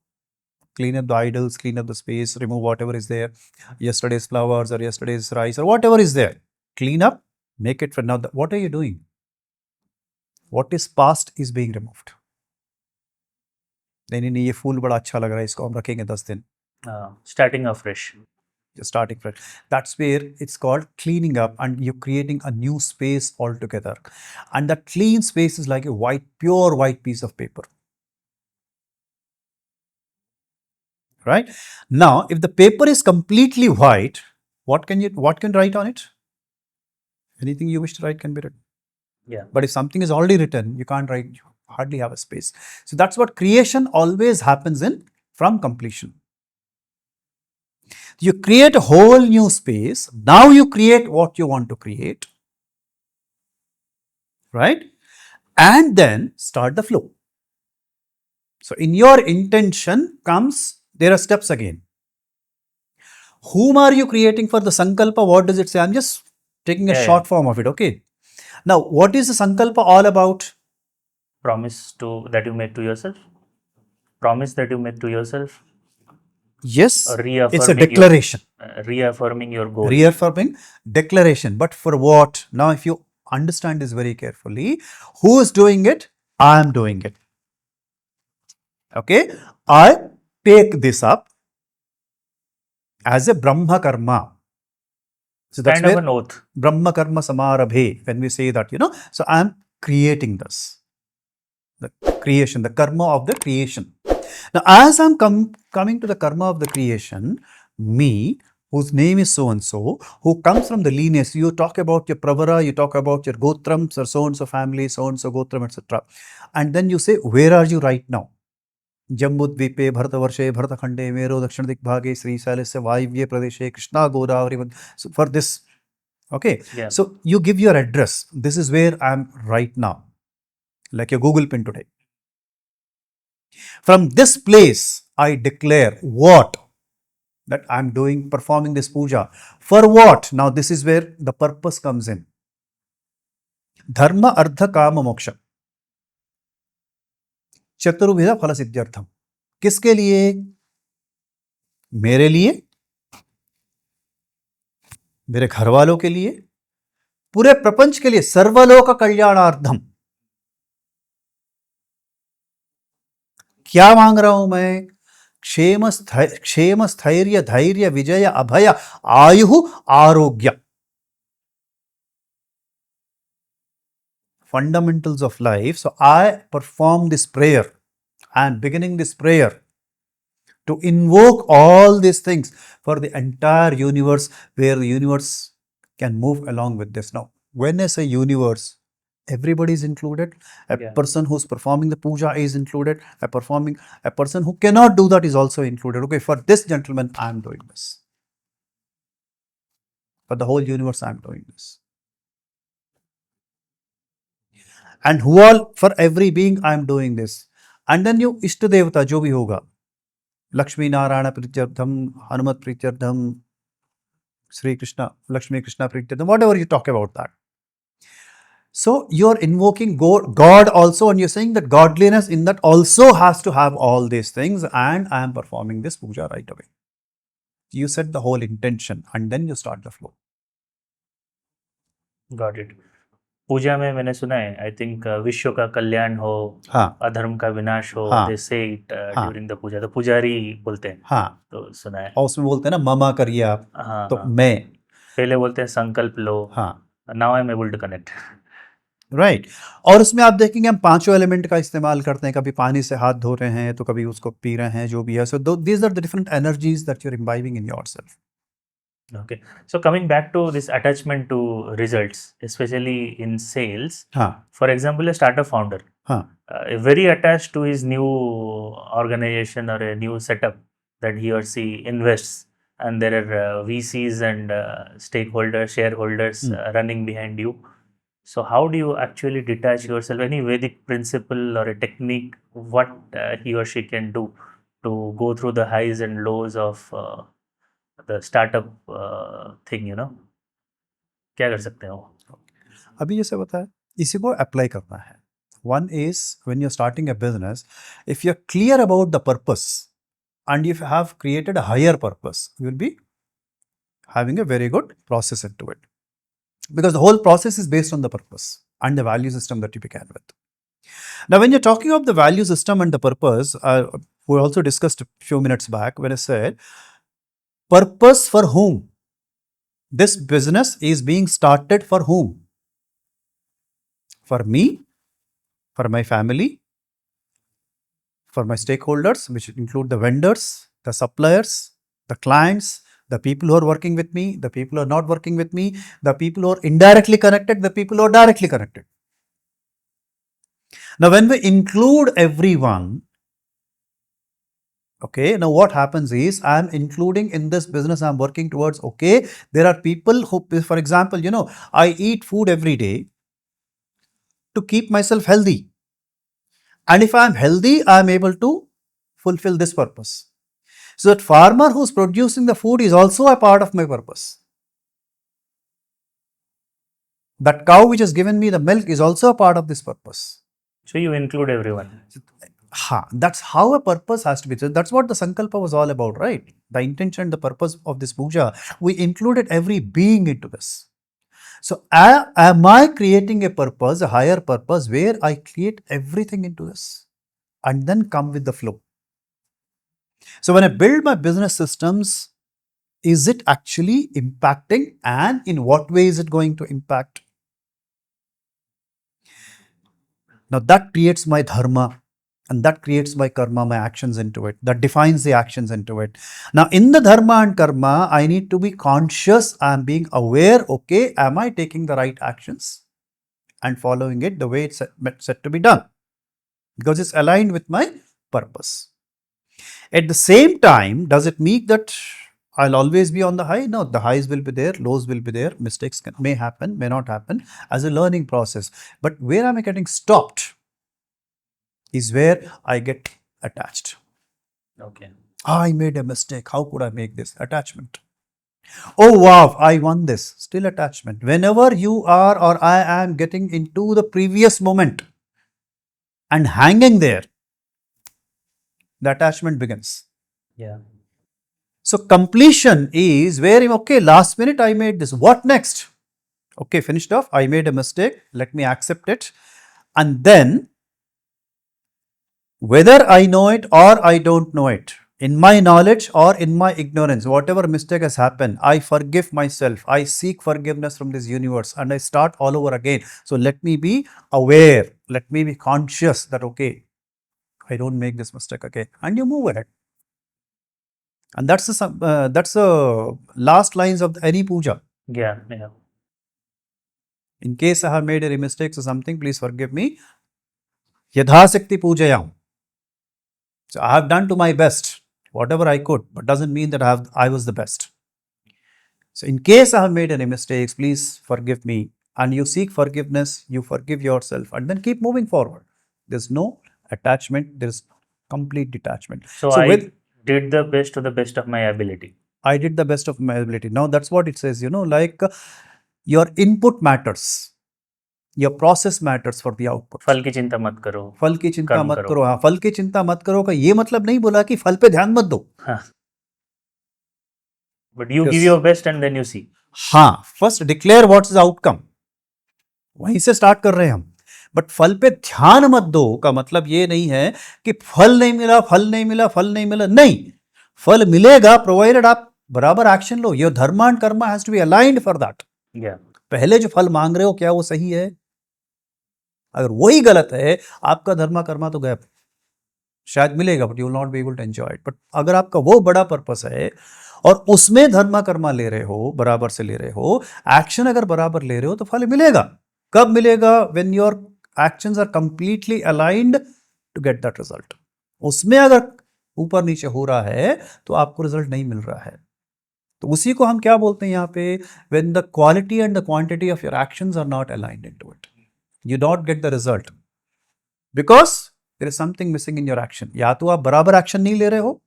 Clean up the idols, clean up the space, remove whatever is there, yesterday's flowers or yesterday's rice or whatever is there. Clean up, make it for now. What are you doing? What is past is being removed. नहीं नहीं, ये फूल बड़ा अच्छा लग रहा है, इसको हम रखेंगे 10 दिन. Starting afresh. You're starting fresh. That's where it's called cleaning up, and you're creating a new space altogether. And that clean space is like a white, pure white piece of paper. Right? Now, if the paper is completely white, what can write on it? Anything you wish to write can be written. Yeah. But if something is already written, you can't write, you hardly have a space. So that's what creation always happens in, from completion. You create a whole new space. Now you create what you want to create, right? And then start the flow. So in your intention comes, there are steps again. Whom are you creating for the Sankalpa? What does it say? I'm just taking a short form of it, okay? Now, what is the Sankalpa all about? Promise that you make to yourself. Promise that you make to yourself. Yes, it's a Reaffirming declaration. Reaffirming your goal. Reaffirming, declaration. But for what? Now, if you understand this very carefully, who is doing it? I am doing it. Okay, I take this up as a Brahma Karma. So that's kind of an oath. Brahma Karma Samarabhe, when we say that, so I am creating this. The creation, the karma of the creation. Now, as I'm coming to the karma of the creation, me, whose name is so and so, who comes from the lineage, you talk about your pravara, you talk about your gotrams or so and so family, so and so gotram, etc. And then you say, where are you right now? Jambudvipe, Bharatavarshe, Bharatakhande, Mero, Dakshina Dikbhage, Sri Salasya, Vaivye Pradeshe, Krishna Godavari. So for this, okay. Yeah. So you give your address. This is where I am right now, like your Google pin today. From this place, I declare what? That I am doing, performing this puja. For what? Now this is where the purpose comes in. Dharma, Artha, Kama, Moksha. चतुर्विध फल सिद्ध्यर्थम. किसके लिए? मेरे लिए, मेरे घर वालों के लिए, पूरे प्रपंच के लिए, सर्वलोक कल्याणार्थम. क्या मांग रहा हूं मैं? क्षेम स्थैर्य धैर्य विजय अभय आयु आरोग्य. Fundamentals of life. So I perform this prayer. I am beginning this prayer to invoke all these things for the entire universe, where the universe can move along with this. Now, when I say universe, everybody is included. A person who's performing the puja is included. A person who cannot do that is also included. Okay, for this gentleman, I am doing this. For the whole universe, I am doing this. and who all, for every being I am doing this. And then you Ishta Devata, jo bhi hoga, Lakshmi Narayana Prityardham, Hanumat Prityardham, Sri Krishna, Lakshmi Krishna Prityardham, whatever you talk about that. So you're invoking God also, and you're saying that godliness in that also has to have all these things, and I am performing this puja right away. You set the whole intention and then you start the flow. Got it. पूजा में मैंने सुना है, I think विश्व का कल्याण हो, हाँ अधर्म का विनाश हो, हाँ दे से इट हाँ ड्यूरिंग द पूजा, तो पुजारी बोलते हैं. हाँ, तो सुना है. और उसमें बोलते हैं ना ममा करिए आप, हाँ तो हाँ, मैं, पहले बोलते हैं संकल्प लो. हाँ now I am able to connect. Right. और उसमें आप देखेंगे हम पांचों एलिमेंट का इस्तेमाल करते हैं, कभी पानी से हाथ धो रहे हैं तो कभी उसको पी रहे हैं, जो भी है. So these are the different energies that you are imbibing in yourself. Okay, so coming back to this attachment to results, especially in sales. हाँ For example, a startup founder, हाँ very attached to his new organization or a new setup that he or she invests, and there are VCs and stakeholders, shareholders running behind you. So how do you actually detach yourself? Any Vedic principle or a technique, what he or she can do to go through the highs and lows of the startup thing, you know? क्या कर सकते हैं वो? अभी जैसे बताया, इसी को अप्लाई करना है. One is when you're starting a business, if you're clear about the purpose and if you have created a higher purpose, you will be having a very good process into it. Because the whole process is based on the purpose and the value system that you began with. Now, when you're talking of the value system and the purpose, we also discussed a few minutes back when I said, purpose for whom? This business is being started for whom? For me, for my family, for my stakeholders, which include the vendors, the suppliers, the clients, the people who are working with me, the people who are not working with me, the people who are indirectly connected, the people who are directly connected. Now, when we include everyone, okay, now what happens is I'm including in this business I'm working towards, okay, there are people who, for example, you know, I eat food every day to keep myself healthy. And if I'm healthy, I'm able to fulfill this purpose. So that farmer who's producing the food is also a part of my purpose. That cow which has given me the milk is also a part of this purpose. So you include everyone. That's how a purpose has to be. So that's what the Sankalpa was all about, right? The intention, the purpose of this puja. We included every being into this. So am I creating a purpose, a higher purpose, where I create everything into this and then come with the flow? So when I build my business systems, is it actually impacting, and in what way is it going to impact? Now that creates my dharma, and that creates my karma, my actions into it. That defines the actions into it. Now in the dharma and karma, I need to be conscious. I am being aware, okay, am I taking the right actions and following it the way it's set to be done? Because it's aligned with my purpose. At the same time, does it mean that I'll always be on the high? No, the highs will be there, lows will be there, mistakes may happen, may not happen as a learning process. But where am I getting stopped is where I get attached. Okay. I made a mistake. How could I make this? Attachment. Oh wow, I won this. Still attachment. Whenever you are or I am getting into the previous moment and hanging there, the attachment begins. Yeah. So completion is where, okay, last minute I made this. What next? Okay, finished off. I made a mistake. Let me accept it. And then, whether I know it or I don't know it, in my knowledge or in my ignorance, whatever mistake has happened, I forgive myself. I seek forgiveness from this universe and I start all over again. So let me be aware. Let me be conscious that, okay, I don't make this mistake again. And you move ahead. And that's the last lines of any puja. Yeah, yeah. In case I have made any mistakes or something, please forgive me. Yadhasikti pujayam. So I have done to my best, whatever I could, but doesn't mean that I was the best. So in case I have made any mistakes, please forgive me and you seek forgiveness, you forgive yourself, and then keep moving forward. There's no attachment, there's complete detachment. So I did the best to the best of my ability. I did the best of my ability. Now that's what it says, like your input matters, your process matters for the output. फल की चिंता मत करो, फल की चिंता कर्म मत करो। करो। हाँ, फल की चिंता मत करो का ये मतलब नहीं बोला कि फल पे ध्यान मत दो। हाँ, but you give Yes. your best and then you see. हाँ, first declare what's the outcome, वहीं से स्टार्ट कर रहे हैं हम। बट फल पे ध्यान मत दो का मतलब ये नहीं है कि फल नहीं मिला, फल नहीं मिला, फल नहीं मिला, नहीं, फल मिलेगा प्रोवाइडेड आप बराबर एक्शन लो। Your dharma and karma has to be aligned for that. पहले जो फल मांग रहे हो क्या वो सही है? अगर वही गलत है, आपका धर्मा कर्मा तो गया, शायद मिलेगा but you will not be able to enjoy it. But अगर आपका वो बड़ा पर्पस है और उसमें धर्मा कर्मा ले रहे हो, बराबर से ले रहे हो, एक्शन अगर बराबर ले रहे हो तो फल मिलेगा। कब मिलेगा? When your actions are completely aligned to get that result. उसमें अगर ऊपर नीचे हो रहा है तो आपको रिजल्ट नहीं मिल रहा है। तो उसी को हम क्या बोलते हैं यहाँ पे? When the quality and the quantity of your actions are not aligned into it, you don't get the result because there is something missing in your action. या तो आप बराबर एक्शन नहीं ले रहे हो,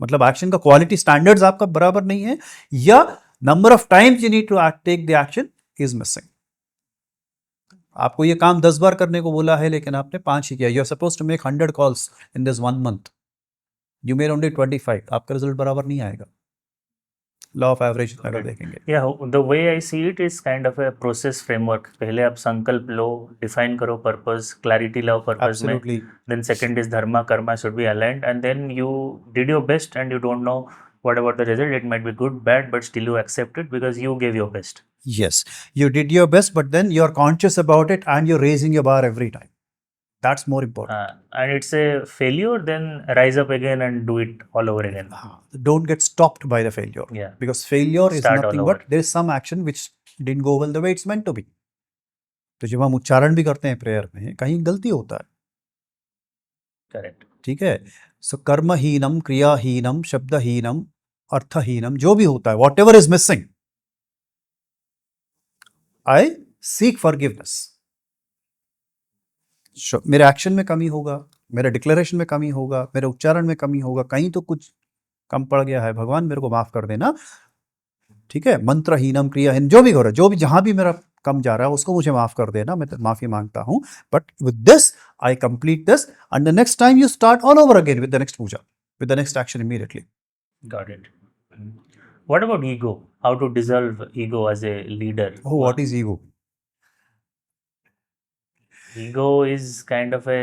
मतलब एक्शन का क्वालिटी स्टैंडर्ड्स आपका बराबर नहीं है, या number of times you need to take the action is missing. आपको ये काम 10 बार करने को बोला है लेकिन आपने 5 ही किया। You are suppose to make 100 calls in this 1 month, you made only 25, आपका रिजल्ट बराबर नहीं आएगा। लॉ ऑफ एवरेज अगर देखेंगे। Yeah, the way I see it is kind of a process framework. पहले आप संकल्प लो, define करो purpose, clarity लाओ purpose में, Absolutely. then second is dharma, karma should be aligned, and then you did your best and you don't know what about the result. It might be good, bad, but still you accept it because you gave your best. Yes, you did your best, but then you're conscious about it and you're raising your bar every time. That's more important. And it's a failure, then rise up again and do it all over again. Don't get stopped by the failure. Yeah. Because failure is Start all nothing over. but there is some action which didn't go well the way it's meant to be. तो जब हम उच्चारण भी करते हैं prayer में, कहीं गलती होता है। Correct. ठीक है? सो कर्महीनम, क्रियाहीनम, शब्दहीनम, अर्थहीनम, जो भी होता है, whatever is missing, I seek forgiveness. मेरे एक्शन में कमी होगा, मेरे डिक्लेरेशन में कमी होगा, मेरे उच्चारण में कमी होगा, कहीं तो कुछ कम पड़ गया है, भगवान मेरे को माफ कर देना। ठीक है? मंत्रहीनम, क्रियाहीन, जो भी हो रहा है, जो भी जहां भी मेरा कम जा रहा है उसको मुझे माफ कर देना, मैं माफी मांगता हूं। But with this I complete this and the next time you start all over again with the next puja, with the next action immediately. Got it. What about ego? How to dissolve ego as a leader? Oh, what is ego? Ego is kind of a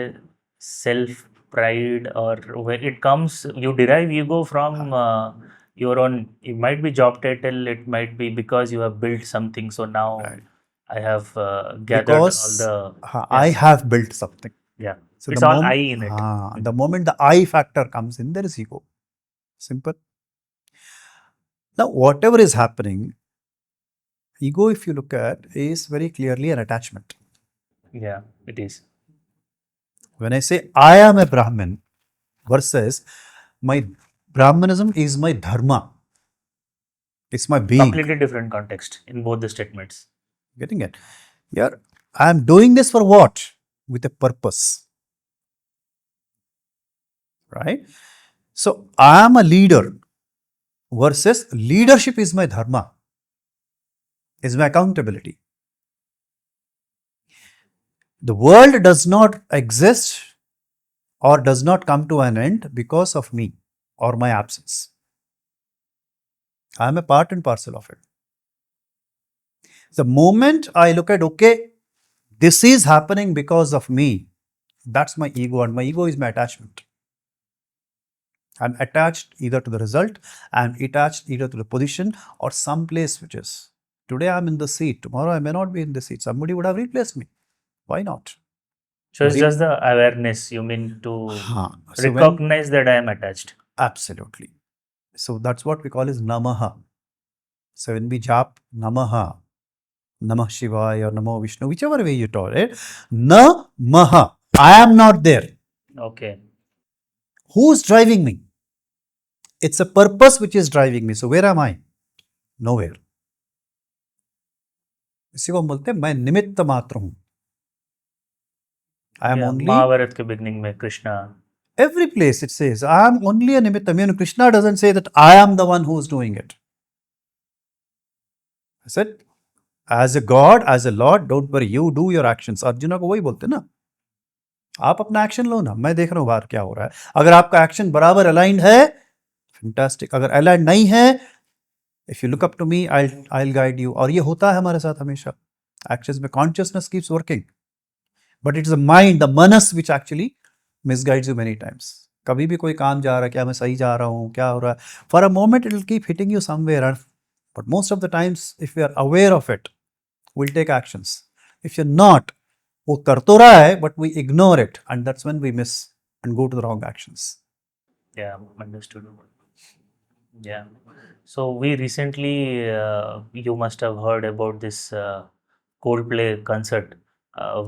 self pride, or when it comes, you derive ego from your own. It might be job title, it might be because you have built something. So now I have gathered Because all the I have built something. Yeah, So it's all I in it. The moment the I factor comes in, there is ego. Simple. Now, whatever is happening, ego, if you look at, is very clearly an attachment. Yeah, it is. When I say I am a Brahmin versus my Brahmanism is my dharma, it's my being. Completely different context in both the statements. Getting it? Yeah, I am doing this for what? With a purpose. Right? So, I am a leader versus leadership is my dharma, is my accountability. The world does not exist or does not come to an end because of me or my absence. I am a part and parcel of it. The moment I look at, okay, this is happening because of me, that's my ego, and my ego is my attachment. I'm attached either to the result, I'm attached either to the position or some place which is. Today I'm in the seat, tomorrow I may not be in the seat. Somebody would have replaced me. Why not? So it's just the awareness, you mean, to So recognize that I am attached. Absolutely. So that's what we call as namaha. So when we jap namaha, namah shivaya or namo Vishnu, whichever way you call it, namaha, I am not there. Okay. Who's driving me? It's a purpose which is driving me. So where am I? Nowhere. इसी को हम बोलते हैं मैं निमित्त मात्र हूं. I am Yeah, only, Mahabharat के beginning में Krishna. every place it says, I am only a nimittam. You know, Krishna doesn't say that I am the one who is doing it. I said, as a God, as a Lord, don't worry, you do your actions. Arjuna को वही बोलते ना, आप अपना action लो ना, मैं देख रहा हूँ बाहर क्या हो रहा है. अगर आपका एक्शन बराबर अलाइंड है, फैंटास्टिक. अगर अलाइंड नहीं है, if you look up to me, I'll guide you. और ये होता है हमारे साथ हमेशा. एक्शंस में consciousness keeps working, but it's the mind, the manas which actually misguides you many times. कभी भी कोई काम जा रहा है, क्या मैं सही जा रहा हूँ, क्या हो रहा है, for a moment it will keep hitting you somewhere, but most of the times if you are aware of it, we'll take actions. If you're not, वो कर तो रहा है, but we ignore it, and that's when we miss and go to the wrong actions. Yeah, understood. Yeah. So we recently, you must have heard about this Coldplay concert.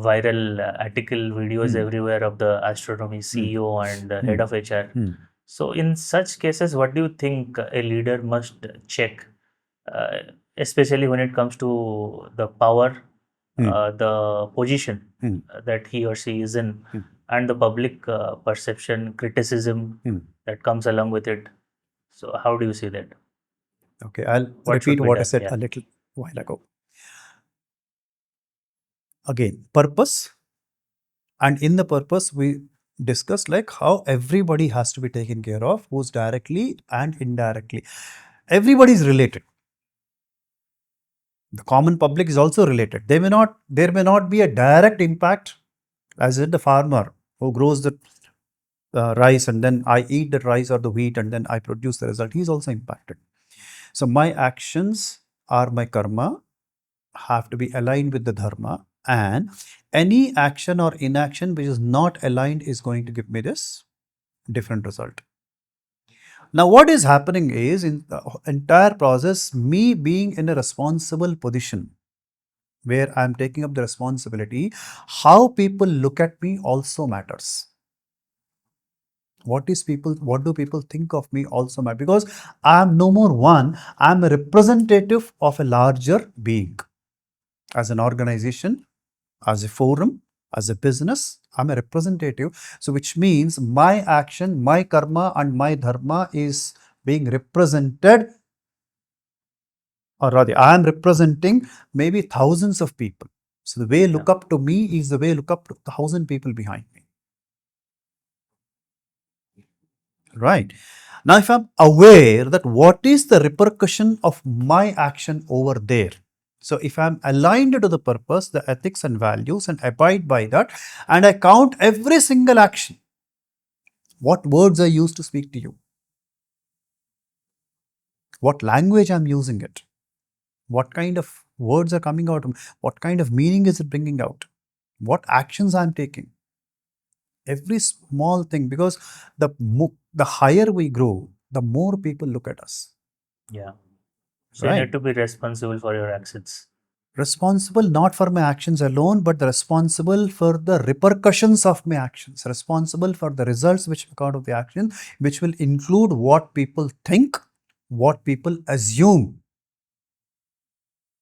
Viral article videos everywhere of the astronomy CEO and head of HR. So in such cases, what do you think a leader must check, uh, especially when it comes to the power, the position that he or she is in, and the public perception, criticism that comes along with it? So how do you see that? Okay, I'll What should repeat be what I done? said Yeah. a little while ago. Again, purpose, and in the purpose, we discussed like how everybody has to be taken care of, who's directly and indirectly. Everybody is related. The common public is also related. There may not be a direct impact, as in the farmer who grows the rice, and then I eat that rice or the wheat, and then I produce the result. He is also impacted. So my actions are my karma, have to be aligned with the dharma, and any action or inaction which is not aligned is going to give me this different result. Now, what is happening is in the entire process, me being in a responsible position where I am taking up the responsibility, how people look at me also matters. What do people think of me also matters, because I am no more one, I am a representative of a larger being. As an organization, as a forum, as a business, I'm a representative. So which means my action, my karma and my dharma is being represented, or rather I am representing maybe thousands of people. So the way look up to me is the way look up to 1,000 people behind me. Right. Now, if I'm aware that what is the repercussion of my action over there, so if I'm aligned to the purpose, the ethics and values, and abide by that, and I count every single action, what words I use to speak to you, what language I'm using it, what kind of words are coming out, what kind of meaning is it bringing out, what actions I'm taking, every small thing, because the higher we grow, the more people look at us. Yeah. So you Right. need to be responsible for your actions. Responsible not for my actions alone, but responsible for the repercussions of my actions, responsible for the results which come out of the action, which will include what people think, what people assume.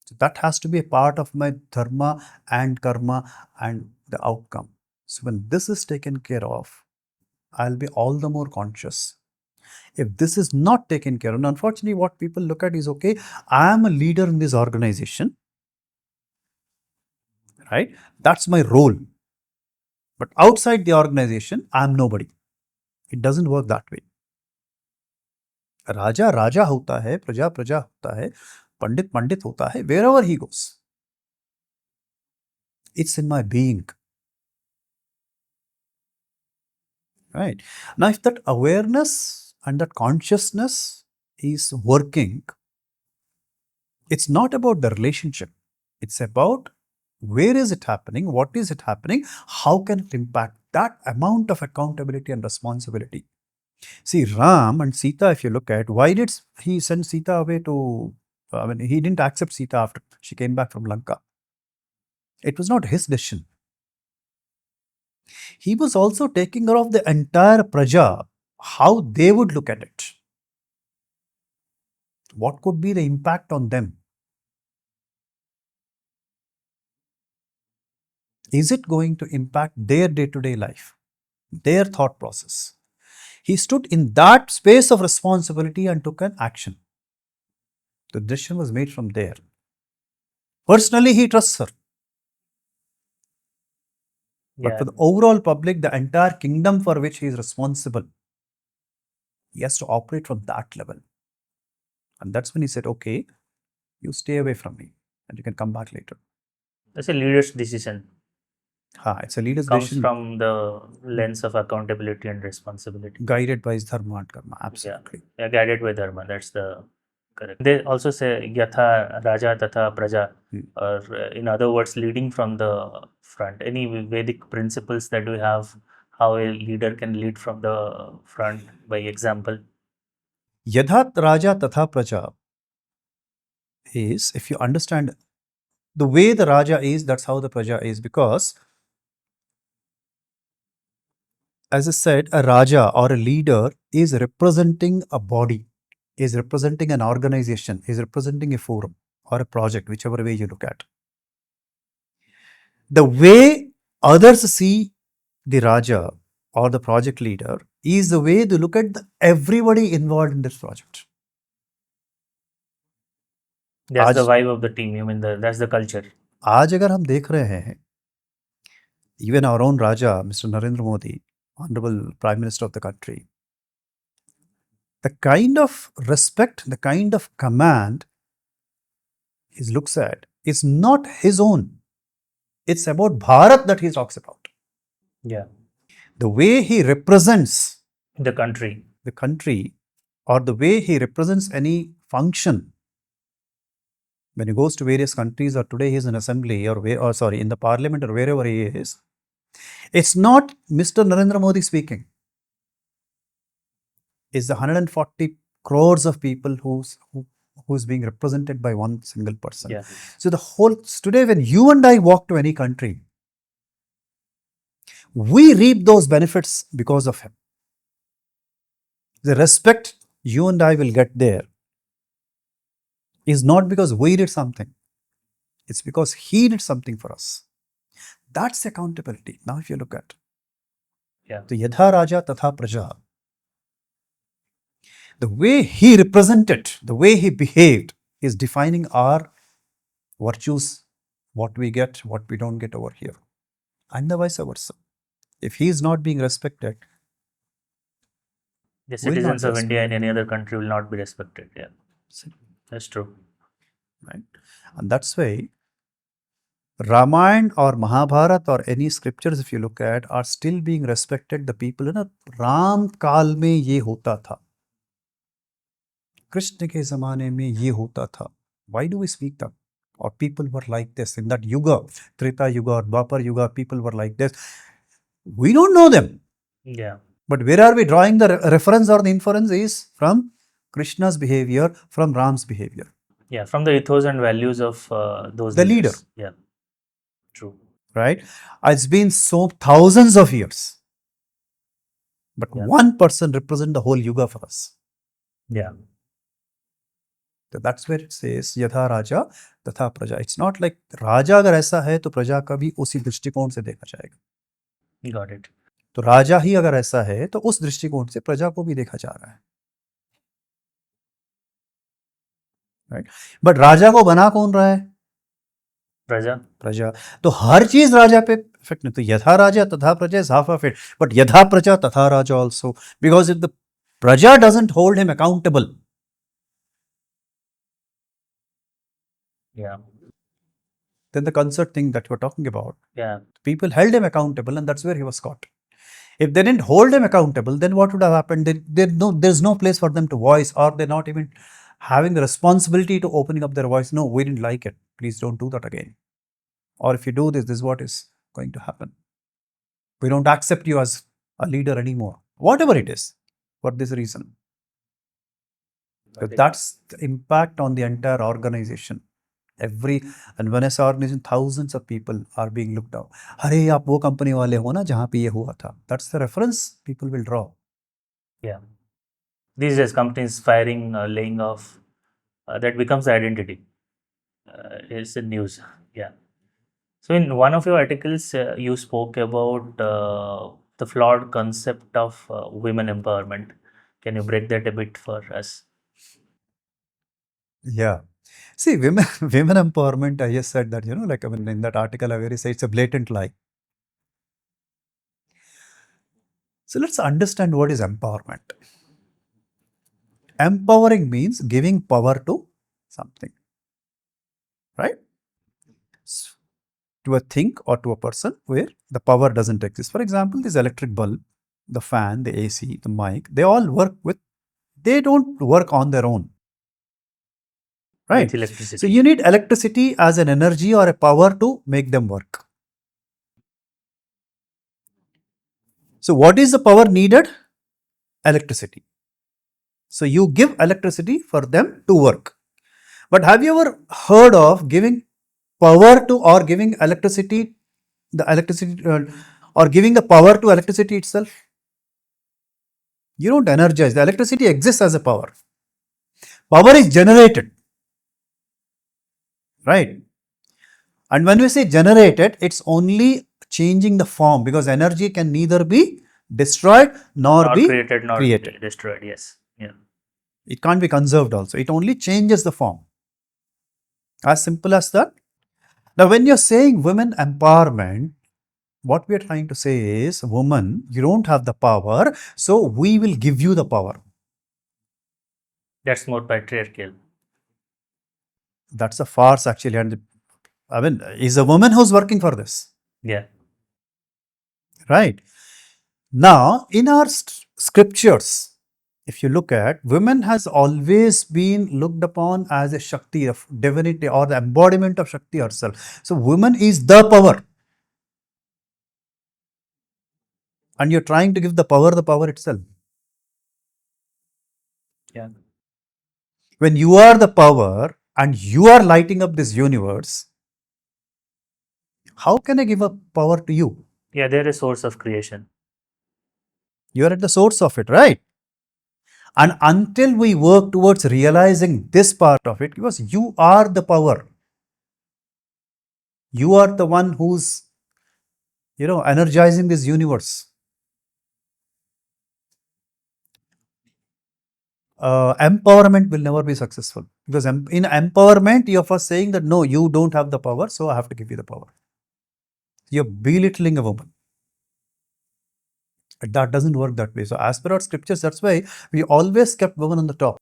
So that has to be a part of my dharma and karma and the outcome. So when this is taken care of, I'll be all the more conscious. If this is not taken care of, and unfortunately, what people look at is, okay, I am a leader in this organization, right? That's my role. But outside the organization, I'm nobody. It doesn't work that way. राजा राजा होता है, प्रजा प्रजा होता है, पंडित पंडित होता है, wherever he goes. It's in my being. Right. Now, if that awareness and that consciousness is working, it's not about the relationship. It's about where is it happening, what is it happening, how can it impact, that amount of accountability and responsibility. See, Ram and Sita, if you look at, why did he send Sita away to, he didn't accept Sita after she came back from Lanka. It was not his decision. He was also taking care of the entire praja, how they would look at it. What could be the impact on them? Is it going to impact their day-to-day life, their thought process? He stood in that space of responsibility and took an action. The decision was made from there. Personally, he trusts her. But Yeah. for the overall public, the entire kingdom for which he is responsible, he has to operate from that level. And that's when he said, okay, you stay away from me and you can come back later. That's a leader's decision. It's a leader's Comes decision from the lens of accountability and responsibility. guided by his dharma and karma. Yeah. Absolutely. Yeah, guided by dharma. That's the correct. They also say yatha raja tatha praja, or in other words, leading from the front. Any Vedic principles that we have, how a leader can lead from the front by example. Yadha Raja Tatha Praja is, if you understand the way the Raja is, that's how the Praja is. Because, as I said, a Raja or a leader is representing a body, is representing an organization, is representing a forum or a project, whichever way you look at. The way others see the Raja or the project leader is the way they look at everybody involved in this project. That's the आज vibe of the team. You mean that's the culture. आज अगर हम देख रहे हैं, even our own Raja, Mr. Narendra Modi, Honorable Prime Minister of the country, the kind of respect, the kind of command he looks at is not his own. It's about Bharat that he talks about. Yeah. The way he represents The country, or the way he represents any function. When he goes to various countries, or today he's in assembly in the parliament or wherever he is, it's not Mr. Narendra Modi speaking. It's the 140 crores of people who's being represented by one single person. Yeah. So today when you and I walk to any country, we reap those benefits because of him. The respect you and I will get there is not because we did something. It's because he did something for us. That's accountability. Now if you look at the Yadha Raja Tatha Praja, the way he represented, the way he behaved is defining our virtues, what we get, what we don't get over here, and the vice versa. If he is not being respected, the citizens of India and any other country will not be respected. Yeah, that's true. Right, and that's why Ramayana or Mahabharata or any scriptures, if you look at, are still being respected. The people in Ram Kal mein ye hota tha. Krishna ke zamane mein ye hota tha. Why do we speak that? Or people were like this in that Yuga, Treta Yuga or Dwapar Yuga, people were like this. We don't know them. Yeah. But where are we drawing the reference or the inference is from Krishna's behavior, from Ram's behavior. Yeah, from the ethos and values of those the leaders. leader. Yeah, true. Right? It's been so thousands of years. But one person represents the whole Yuga for us. Yeah. So that's where it says Yatha Raja Tatha Praja. It's not like Raja अगर ऐसा है तो प्रजा का भी उसी दृष्टिकोण से देखा जाएगा. Got it. तो राजा ही अगर ऐसा है तो उस दृष्टिकोण से प्रजा को भी देखा जा रहा है. Right? बट राजा को बना कौन रहा है? प्रजा. तो हर चीज राजा पे इफेक्ट नहीं. तो यथा राजा तथा प्रजा is half of it. But यथा प्रजा तथा राजा also. Because if the praja doesn't hold him accountable, then the concert thing that we're talking about, people held him accountable and that's where he was caught. If they didn't hold him accountable, then what would have happened? There's no place for them to voice, or they're not even having the responsibility to opening up their voice. No, we didn't like it. Please don't do that again. Or if you do this is what is going to happen. We don't accept you as a leader anymore. Whatever it is, for this reason. But that's the impact on the entire organization. And when I say organization, thousands of people are being looked at. अरे आप वो company वाले हो ना जहाँ पे ये हुआ था. That's the reference people will draw. Yeah. These days, companies firing, laying off, that becomes identity. It's in news. Yeah. So, in one of your articles, you spoke about the flawed concept of women empowerment. Can you break that a bit for us? Yeah. See, women women empowerment, I just said that, like I mean, in that article, I very say it's a blatant lie. So let's understand what is empowerment. Empowering means giving power to something, right? S- To a thing or to a person where the power doesn't exist. For example, this electric bulb, the fan, the AC, the mic, they all work with, they don't work on their own, With right? So electricity. you need electricity as an energy or a power to make them work. So what is the power needed? Electricity. So you give electricity for them to work. But have you ever heard of giving power to or giving electricity, the electricity or giving the power to electricity itself? You don't energize. The electricity exists as a power. Power is generated, right? And when we say generated, it's only changing the form because energy can neither be destroyed nor Nor be created, nor created. destroyed. Yes. Yeah. It can't be conserved also. It only changes the form. As simple as that. Now, when you're saying women empowerment, what we are trying to say is, woman, you don't have the power, so we will give you the power. That's more patriarchal. That's a farce, actually. And I mean, is a woman who's working for this, Yeah. right? Now, in our scriptures, if you look at, women has always been looked upon as a Shakti of divinity or the embodiment of Shakti herself. So, woman is the power, and you're trying to give the power itself. Yeah. When you are the power and you are lighting up this universe, how can I give up power to you? Yeah. They're a source of creation. You are at the source of it, right? And until we work towards realizing this part of it, because you are the power, you are the one who's, energizing this universe. Empowerment will never be successful because in empowerment, you're first saying that no, you don't have the power, so I have to give you the power. You're belittling a woman. That doesn't work that way. So, as per our scriptures, that's why we always kept women on the top.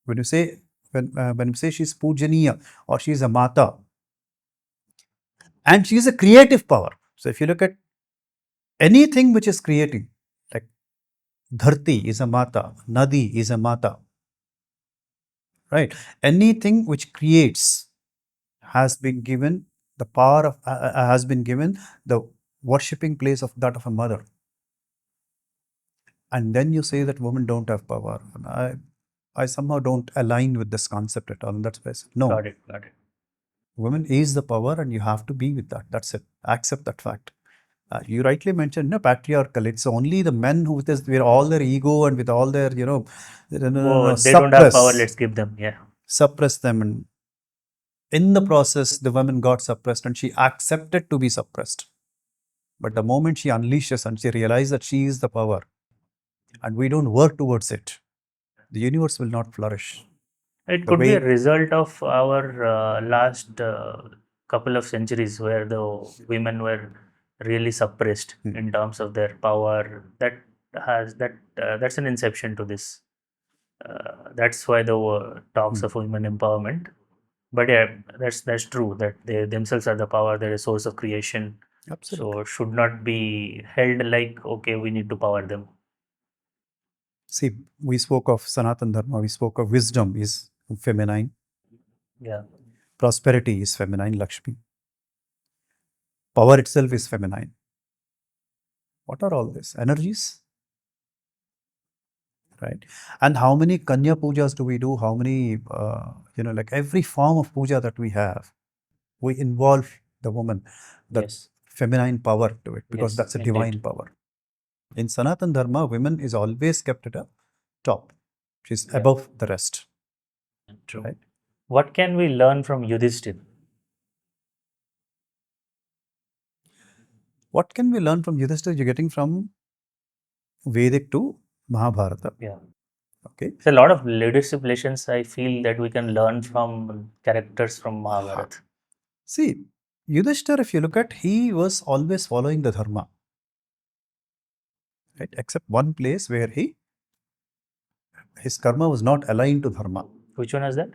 When you say when you say she's pujaniya or she's a mata, and she's a creative power. So, if you look at anything which is creating, like dharti is a mata, nadi is a mata, right? Anything which creates has been given the power of has been given the worshipping place of that of a mother. And then you say that women don't have power. And I somehow don't align with this concept at all. And that's why I said, no, Got it. Got it. women is the power and you have to be with that. That's it. Accept that fact. You rightly mentioned, patriarchal. It's only the men who, with all their ego and with all their, Oh, they don't have power. suppress, Let's give them. Yeah. suppress them. And in the process, the woman got suppressed and she accepted to be suppressed. But the moment she unleashes and she realizes that she is the power and we don't work towards it, the universe will not flourish. It The could be a way, result of our last couple of centuries where the women were really suppressed hmm, in terms of their power. That's an inception to this. That's why the talks hmm, of women empowerment. But yeah, that's true that they themselves are the power. They're a source of creation. absolutely. So should not be held like okay, we need to power them. See, we spoke of Sanatan Dharma, we spoke of wisdom is feminine, Yeah. prosperity is feminine, Lakshmi. Power itself is feminine. What are all these? Energies, right? And how many Kanya pujas do we do? How many, like every form of puja that we have, we involve the woman, that Yes. feminine power to it, because Yes. that's a Indeed. divine power. In Sanatan Dharma, women is always kept at a top. She's Yeah. above the rest, True. right? What can we learn from Yudhishthir? What can we learn from Yudhishthira? You're getting from Vedic to Mahabharata. Yeah. Okay. So a lot of leadership lessons I feel that we can learn from characters from Mahabharata. See, Yudhishthira, if you look at, he was always following the dharma, right? Except one place where his karma was not aligned to dharma. Which one is that?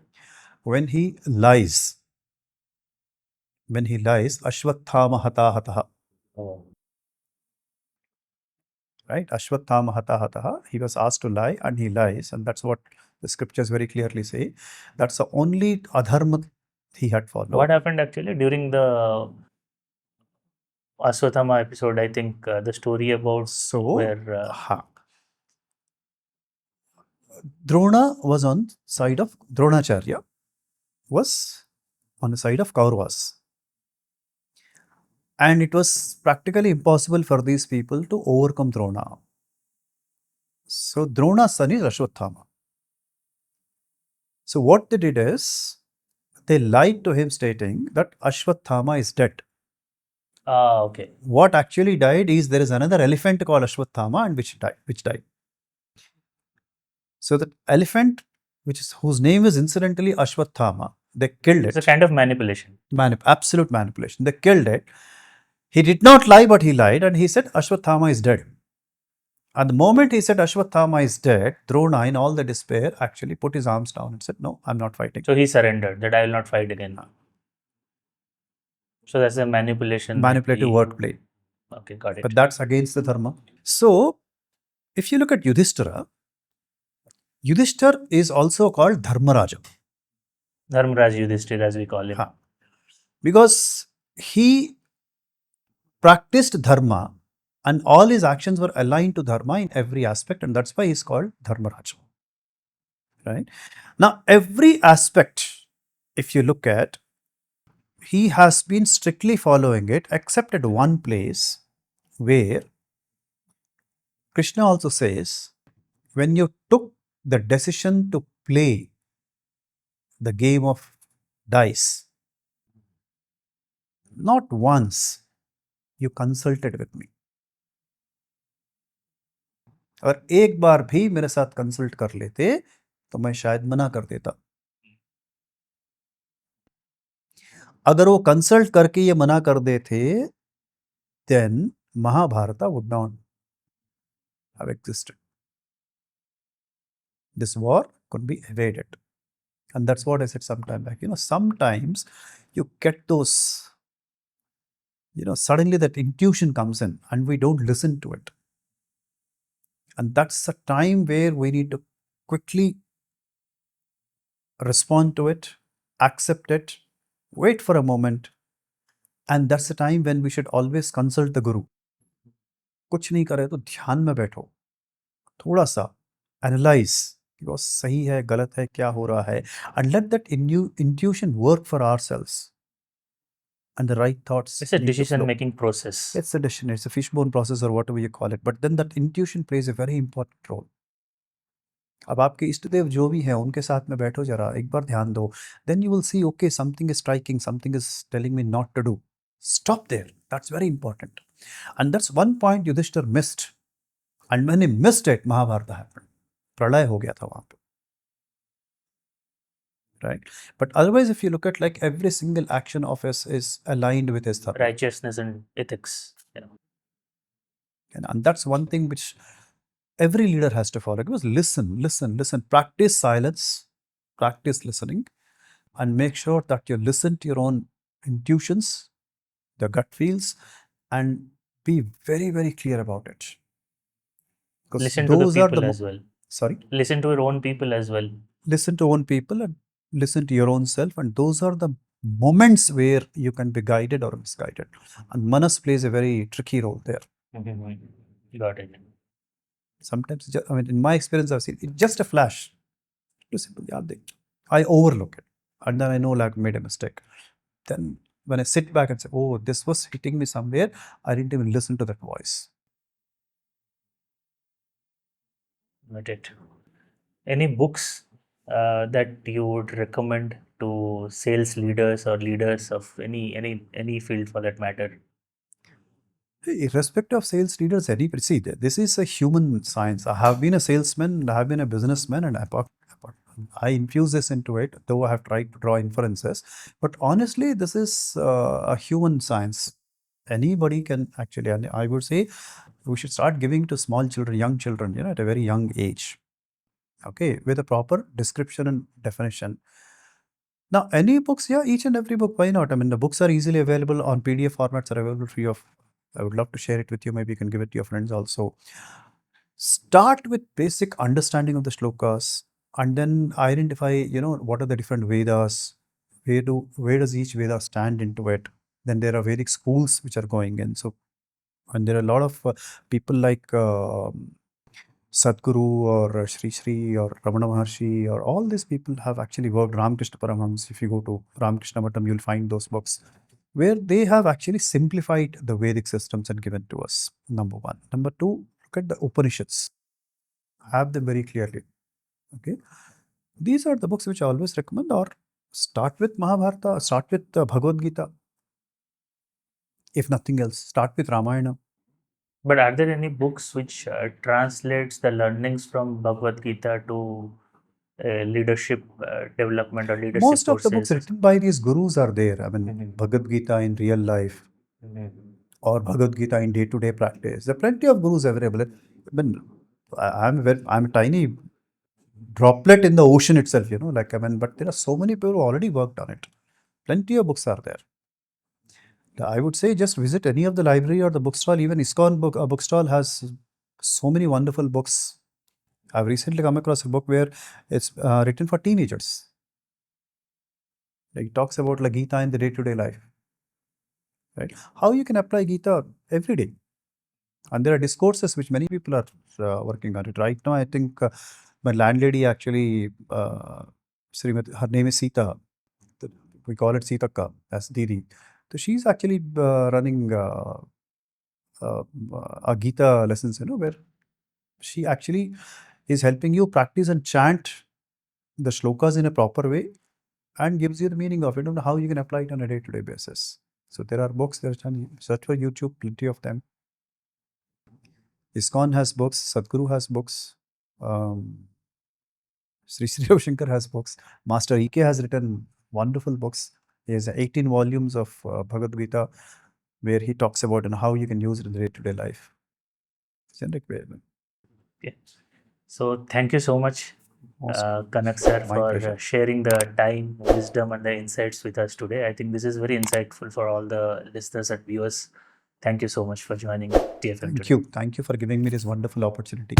When he lies, Ashwathama hata hataha, Oh. right? Ashwathama hata hataha, he was asked to lie and he lies, and that's what the scriptures very clearly say. That's the only adharma he had followed. What happened actually during the Aswathama episode? I think the story about where Drona was on side of Dronacharya, was on the side of Kauravas. And it was practically impossible for these people to overcome Drona. So Drona's son is Ashwathama. So what they did is, they lied to him stating that Ashwathama is dead. okay. What actually died is, there is another elephant called Ashwathama and which died. So the elephant, whose name is incidentally Ashwathama, they killed it. It's a kind of manipulation. Absolute manipulation. They killed it. He did not lie, but he lied, and he said Ashwathama is dead. At the moment he said Ashwathama is dead, Drona, in all the despair, actually put his arms down and said, "No, I'm not fighting." So he surrendered, that I will not fight again. So that's a manipulation. Manipulative wordplay. Okay, got it. But that's against the dharma. So, if you look at Yudhishthira, Yudhishthira is also called Dharmaraja. Dharmaraj Yudhishthira, as we call him. Because he practiced dharma and all his actions were aligned to dharma in every aspect, and that's why he's called Dharmaraja. Right? Now, every aspect, if you look at, he has been strictly following it, except at one place where Krishna also says, when you took the decision to play the game of dice, not once you consulted with me. और एक बार भी मेरे साथ consult कर लेते तो मैं शायद मना कर देता. अगर वो कंसल्ट करके ये मना कर देते, then Mahabharata would not have existed. This war could be evaded. And that's what I said sometime back. Sometimes you get those, suddenly that intuition comes in and we don't listen to it. And that's a time where we need to quickly respond to it, accept it, wait for a moment. And that's the time when we should always consult the Guru. कुछ नहीं करे तो ध्यान में बैठो, थोड़ा सा analyse कि वो सही है, गलत है, क्या हो रहा है, and let that intuition work for ourselves. And the right thoughts. It's a decision-making process. It's a decision. It's a fishbone process or whatever you call it. But then that intuition plays a very important role. अब आपके इष्ट देव जो भी हैं उनके साथ में बैठो, जरा एक बार ध्यान दो. Then you will see, okay, something is striking, something is telling me not to do. Stop there. That's very important. And that's one point Yudhishthira missed. And when he missed it, Mahabharata happened. प्रलय हो गया था वहां पे. Right? But otherwise, if you look at, like, every single action of us is aligned with his dharma. Righteousness and ethics. And that's one thing which every leader has to follow. It was listen. Practice silence, practice listening, and make sure that you listen to your own intuitions, the gut feels, and be very, very clear about it. Listen to the people as well. Sorry? Listen to your own people as well. Listen to own people and listen to your own self, and those are the moments where you can be guided or misguided. And Manas plays a very tricky role there. Got it. Sometimes, in my experience, I've seen it's just a flash. Too simple. I overlook it, and then I know, like, I made a mistake. Then when I sit back and say, oh, this was hitting me somewhere, I didn't even listen to that voice. Got it. Any books that you would recommend to sales leaders or leaders of any field for that matter? Irrespective of sales leaders, anybody, see, this is a human science. I have been a salesman, I have been a businessman, and I infuse this into it, though I have tried to draw inferences. But honestly, this is a human science. Anybody can actually, and I would say we should start giving to small children, young children, at a very young age, okay, with a proper description and definition. Now, any books, yeah, each and every book, why not? I mean, the books are easily available on PDF formats, are available free of. I would love to share it with you. Maybe you can give it to your friends also. Start with basic understanding of the shlokas, and then identify, what are the different Vedas, where does each Veda stand into it. Then there are Vedic schools which are going in. So, and there are a lot of people like Sadhguru or Sri Sri or Ramana Maharshi or all these people have actually worked. Ramakrishna Paramhams, if you go to Ramakrishna Matam, you'll find those books where they have actually simplified the Vedic systems and given to us. Number one. Number two, look at the Upanishads. Have them very clearly. Okay. These are the books which I always recommend, or start with Mahabharata, start with Bhagavad Gita. If nothing else, start with Ramayana. But are there any books which translates the learnings from Bhagavad Gita to leadership development or leadership Most of the books courses? written by these gurus are there. I mean, Mhm. Bhagavad Gita in real life Mhm. or Bhagavad Gita in day-to-day practice. There are plenty of gurus available. I mean, I'm a tiny droplet in the ocean itself, like, I mean, but there are so many people who already worked on it. Plenty of books are there. I would say just visit any of the library or the bookstall. Even ISKCON bookstall has so many wonderful books. I've recently come across a book where it's written for teenagers. Like, it talks about like Gita in the day-to-day life, right? How you can apply Gita every day. And there are discourses which many people are working on it. Right now, I think my landlady actually, her name is Sita. We call it Sitaka as Didi. So she's actually running uh, a Gita lessons, where she actually is helping you practice and chant the shlokas in a proper way and gives you the meaning of it and how you can apply it on a day-to-day basis. So there are books, there's search for YouTube, plenty of them. ISKCON has books, Sadhguru has books, Sri Sri Ravi Shankar has books, Master EK has written wonderful books. He has 18 volumes of Bhagavad Gita where he talks about and how you can use it in the day-to-day life. Generic way. Okay. So thank you so much, Most Kanak sir, my for pleasure. sharing the time, wisdom, and the insights with us today. I think this is very insightful for all the listeners and viewers. Thank you so much for joining TFM Thank today. you. Thank you for giving me this wonderful opportunity.